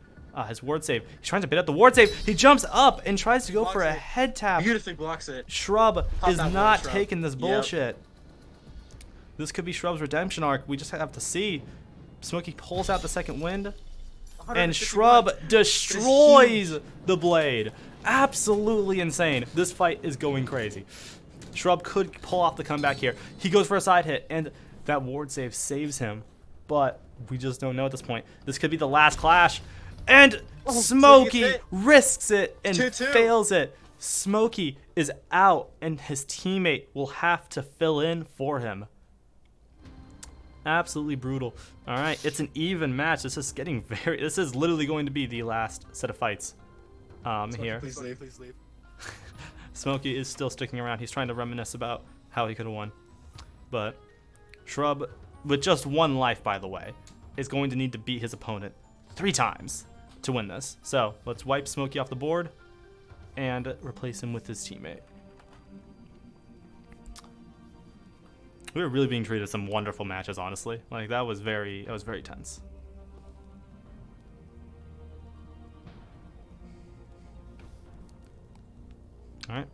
his ward save. He's trying to bait out the ward save. He jumps up and tries to go for a head tap. Beautifully blocks it. Shrub is not taking this bullshit. This could be Shrub's redemption arc. We just have to see. Smoky pulls out the second wind, and Shrub destroys the blade. Absolutely insane. This fight is going crazy. Shrub could pull off the comeback here. He goes for a side hit, and that ward save saves him. But we just don't know at this point. This could be the last clash. And Smoky risks it and fails it. Smoky is out, and his teammate will have to fill in for him. Absolutely brutal. All right, it's an even match. This is literally going to be the last set of fights here. Please leave. Please leave. Smoky is still sticking around. He's trying to reminisce about how he could have won. But Shrub, with just 1 life, by the way, is going to need to beat his opponent 3 times to win this. So let's wipe Smoky off the board and replace him with his teammate. We were really being treated some wonderful matches, honestly. Like that was very tense. All right.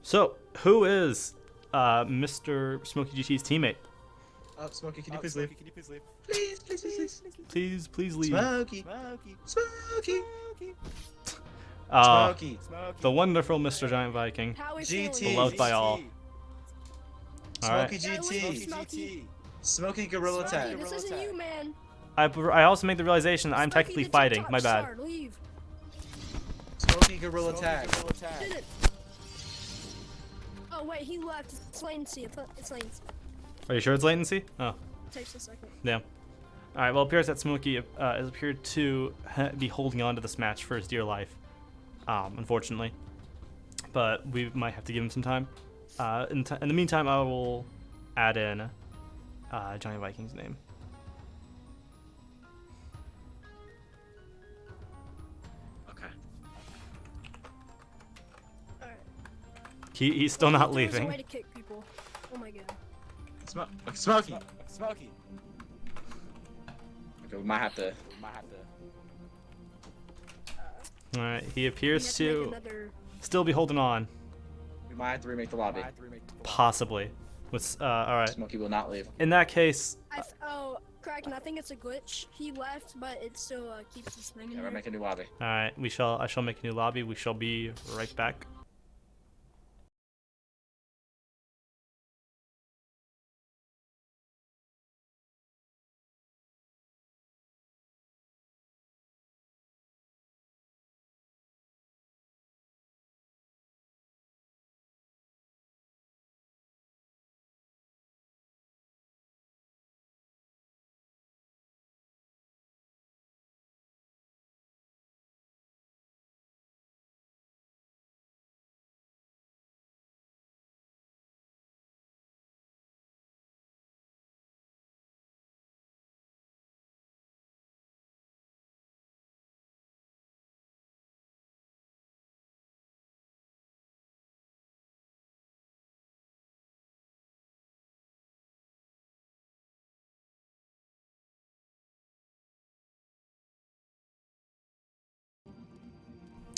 So who is Mr. Smoky GT's teammate? Smoky, can you please leave? Can you please leave? Please, please, please, please. Please leave. Smoky. Smoky. Smoky. Smoky. The wonderful Mr. Giant Viking, How we GT. feeling? beloved by all. All right. Smoky GT. Smoky. Smoky Gorilla Tag. This isn't you, man. I also make the realization that I'm Smokey, technically the fighting. TikTok My bad. star, leave. Smoky gorilla tag. Didn't. Oh wait, he left. It's latency. It's latency. Are you sure it's latency? Oh, It takes a second. damn. All right. Well, it appears that Smokey has appeared to be holding on to this match for his dear life. Unfortunately, but we might have to give him some time. In the meantime, I will add in Johnny Viking's name. Okay. Alright. He's still not There's a leaving. way to kick people. Oh my god. Smokey. Smokey. Okay, we might have to. All right. He We appears have to make to another. still be holding on, We might have to remake the lobby. possibly. All right. Smoky will not leave. In that case, Oh, Kraken, I think it's a glitch. He left, but it still keeps this thing in Yeah, here. we're making a new lobby. all right. I shall make a new lobby. We shall be right back.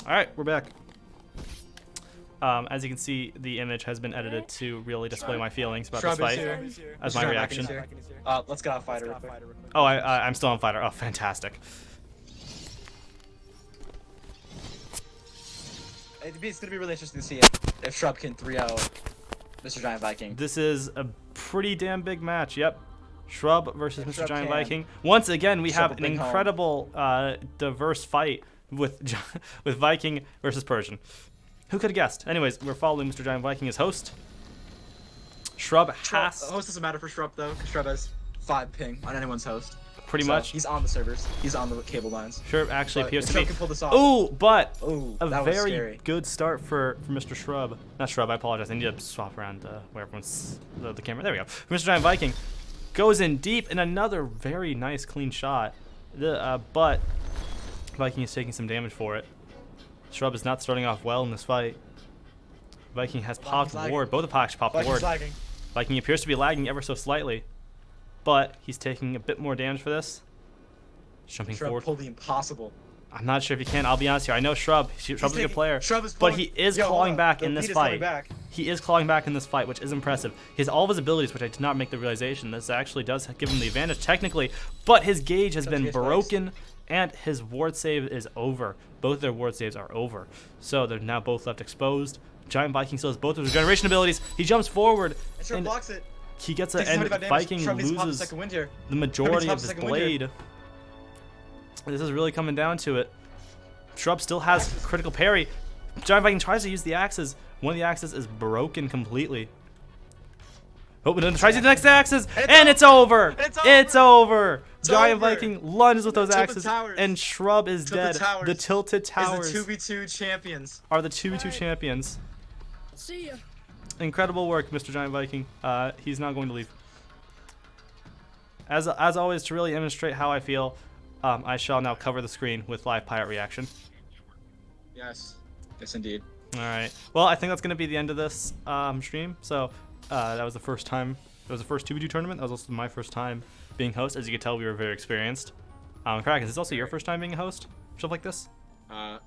All right, we're back. As you can see, the image has been edited to really display my feelings about this Shrub is fight here. as my Shrub reaction. is here. Let's get off fighter real quick. Oh, I'm still on fighter. Oh, fantastic. It's gonna be really interesting to see if Shrub can 3-0 Mr. Giant Viking. This is a pretty damn big match. Yep. Shrub versus Mr. Shrub Giant can. Viking. Once again, we Shrub have will an bring home. incredible, diverse fight with with Viking versus Persian. Who could have guessed? Anyways, we're following Mr. Giant Viking as host. Shrub has Host doesn't matter for Shrub though, because Shrub has 5 ping on anyone's host. pretty So much. He's on the servers. He's on the cable lines. Shrub actually But appears if to Shrub be. can pull this off. Ooh, but Ooh, a that was very scary. good start for Mr. Shrub. Not Shrub, I apologize. I need to swap around where everyone's the camera. There we go. Mr. Giant Viking goes in deep in another very nice clean shot. But Viking is taking some damage for it. Shrub is not starting off well in this fight. Viking has popped lagging. ward. Both of actually popped Viking's ward. lagging. Viking appears to be lagging ever so slightly, but he's taking a bit more damage for this. Jumping Shrub forward. pulled the impossible. I'm not sure if he can. I'll be honest here. I know Shrub. Shrub's a good taking- player. Shrub is but pulling- he is Yo, hold clawing on. back The in this beat is coming fight. back. He is clawing back in this fight, which is impressive. He has all of his abilities, which I did not make the realization. This actually does give him the advantage technically, but his gauge has been gauge flex. broken, and his ward save is over. Both their ward saves are over. So they're now both left exposed. Giant Viking still has both of his regeneration abilities. He jumps forward, And Shrub and blocks it. he gets Takes a, and 75 damage. Viking Shrub needs to pop the loses second wind here. the majority pop of the his second wind here. blade. This is really coming down to it. Shrub still has critical parry. Giant Viking tries to use the axes. One of the axes is broken completely. Oh, and then tries to use the next axes, and it's over. It's over. Giant over. Viking lunges with those Tilted axes, towers. and Shrub is Tilted dead. towers The Tilted Is Towers the 2v2 champions. are the 2v2 Alright. champions. See ya. Incredible work, Mr. Giant Viking. He's not going to leave. As always, to really demonstrate how I feel, I shall now cover the screen with live pirate reaction. Yes. Yes, indeed. All right. Well, I think that's going to be the end of this stream. So that was the first time. It was the first 2v2 tournament. That was also my first time being host. As you can tell, we were very experienced. Kraken, is this also your first time being a host? Stuff like this?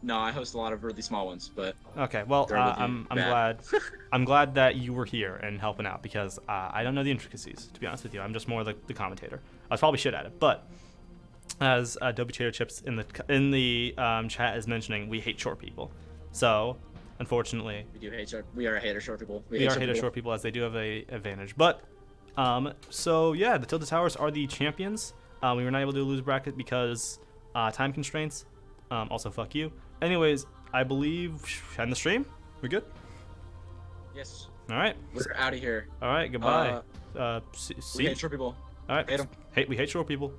No, I host a lot of really small ones, but Okay. Well, They're looking I'm bad. glad. I'm glad that you were here and helping out because I don't know the intricacies. To be honest with you, I'm just more the commentator. I was probably shit at it, but as Adobe Potato Chips in the chat is mentioning, we hate short people. So, unfortunately, we do hate short. We are hater short people. we are hater short people as they do have a advantage. But so yeah, the Tilted Towers are the champions. We were not able to do a loser bracket because time constraints. Also, fuck you. Anyways, I believe end the stream. We good? Yes. All right. We're out of here. All right. Goodbye. See. We hate short people. All right. Hate 'em. We hate short people.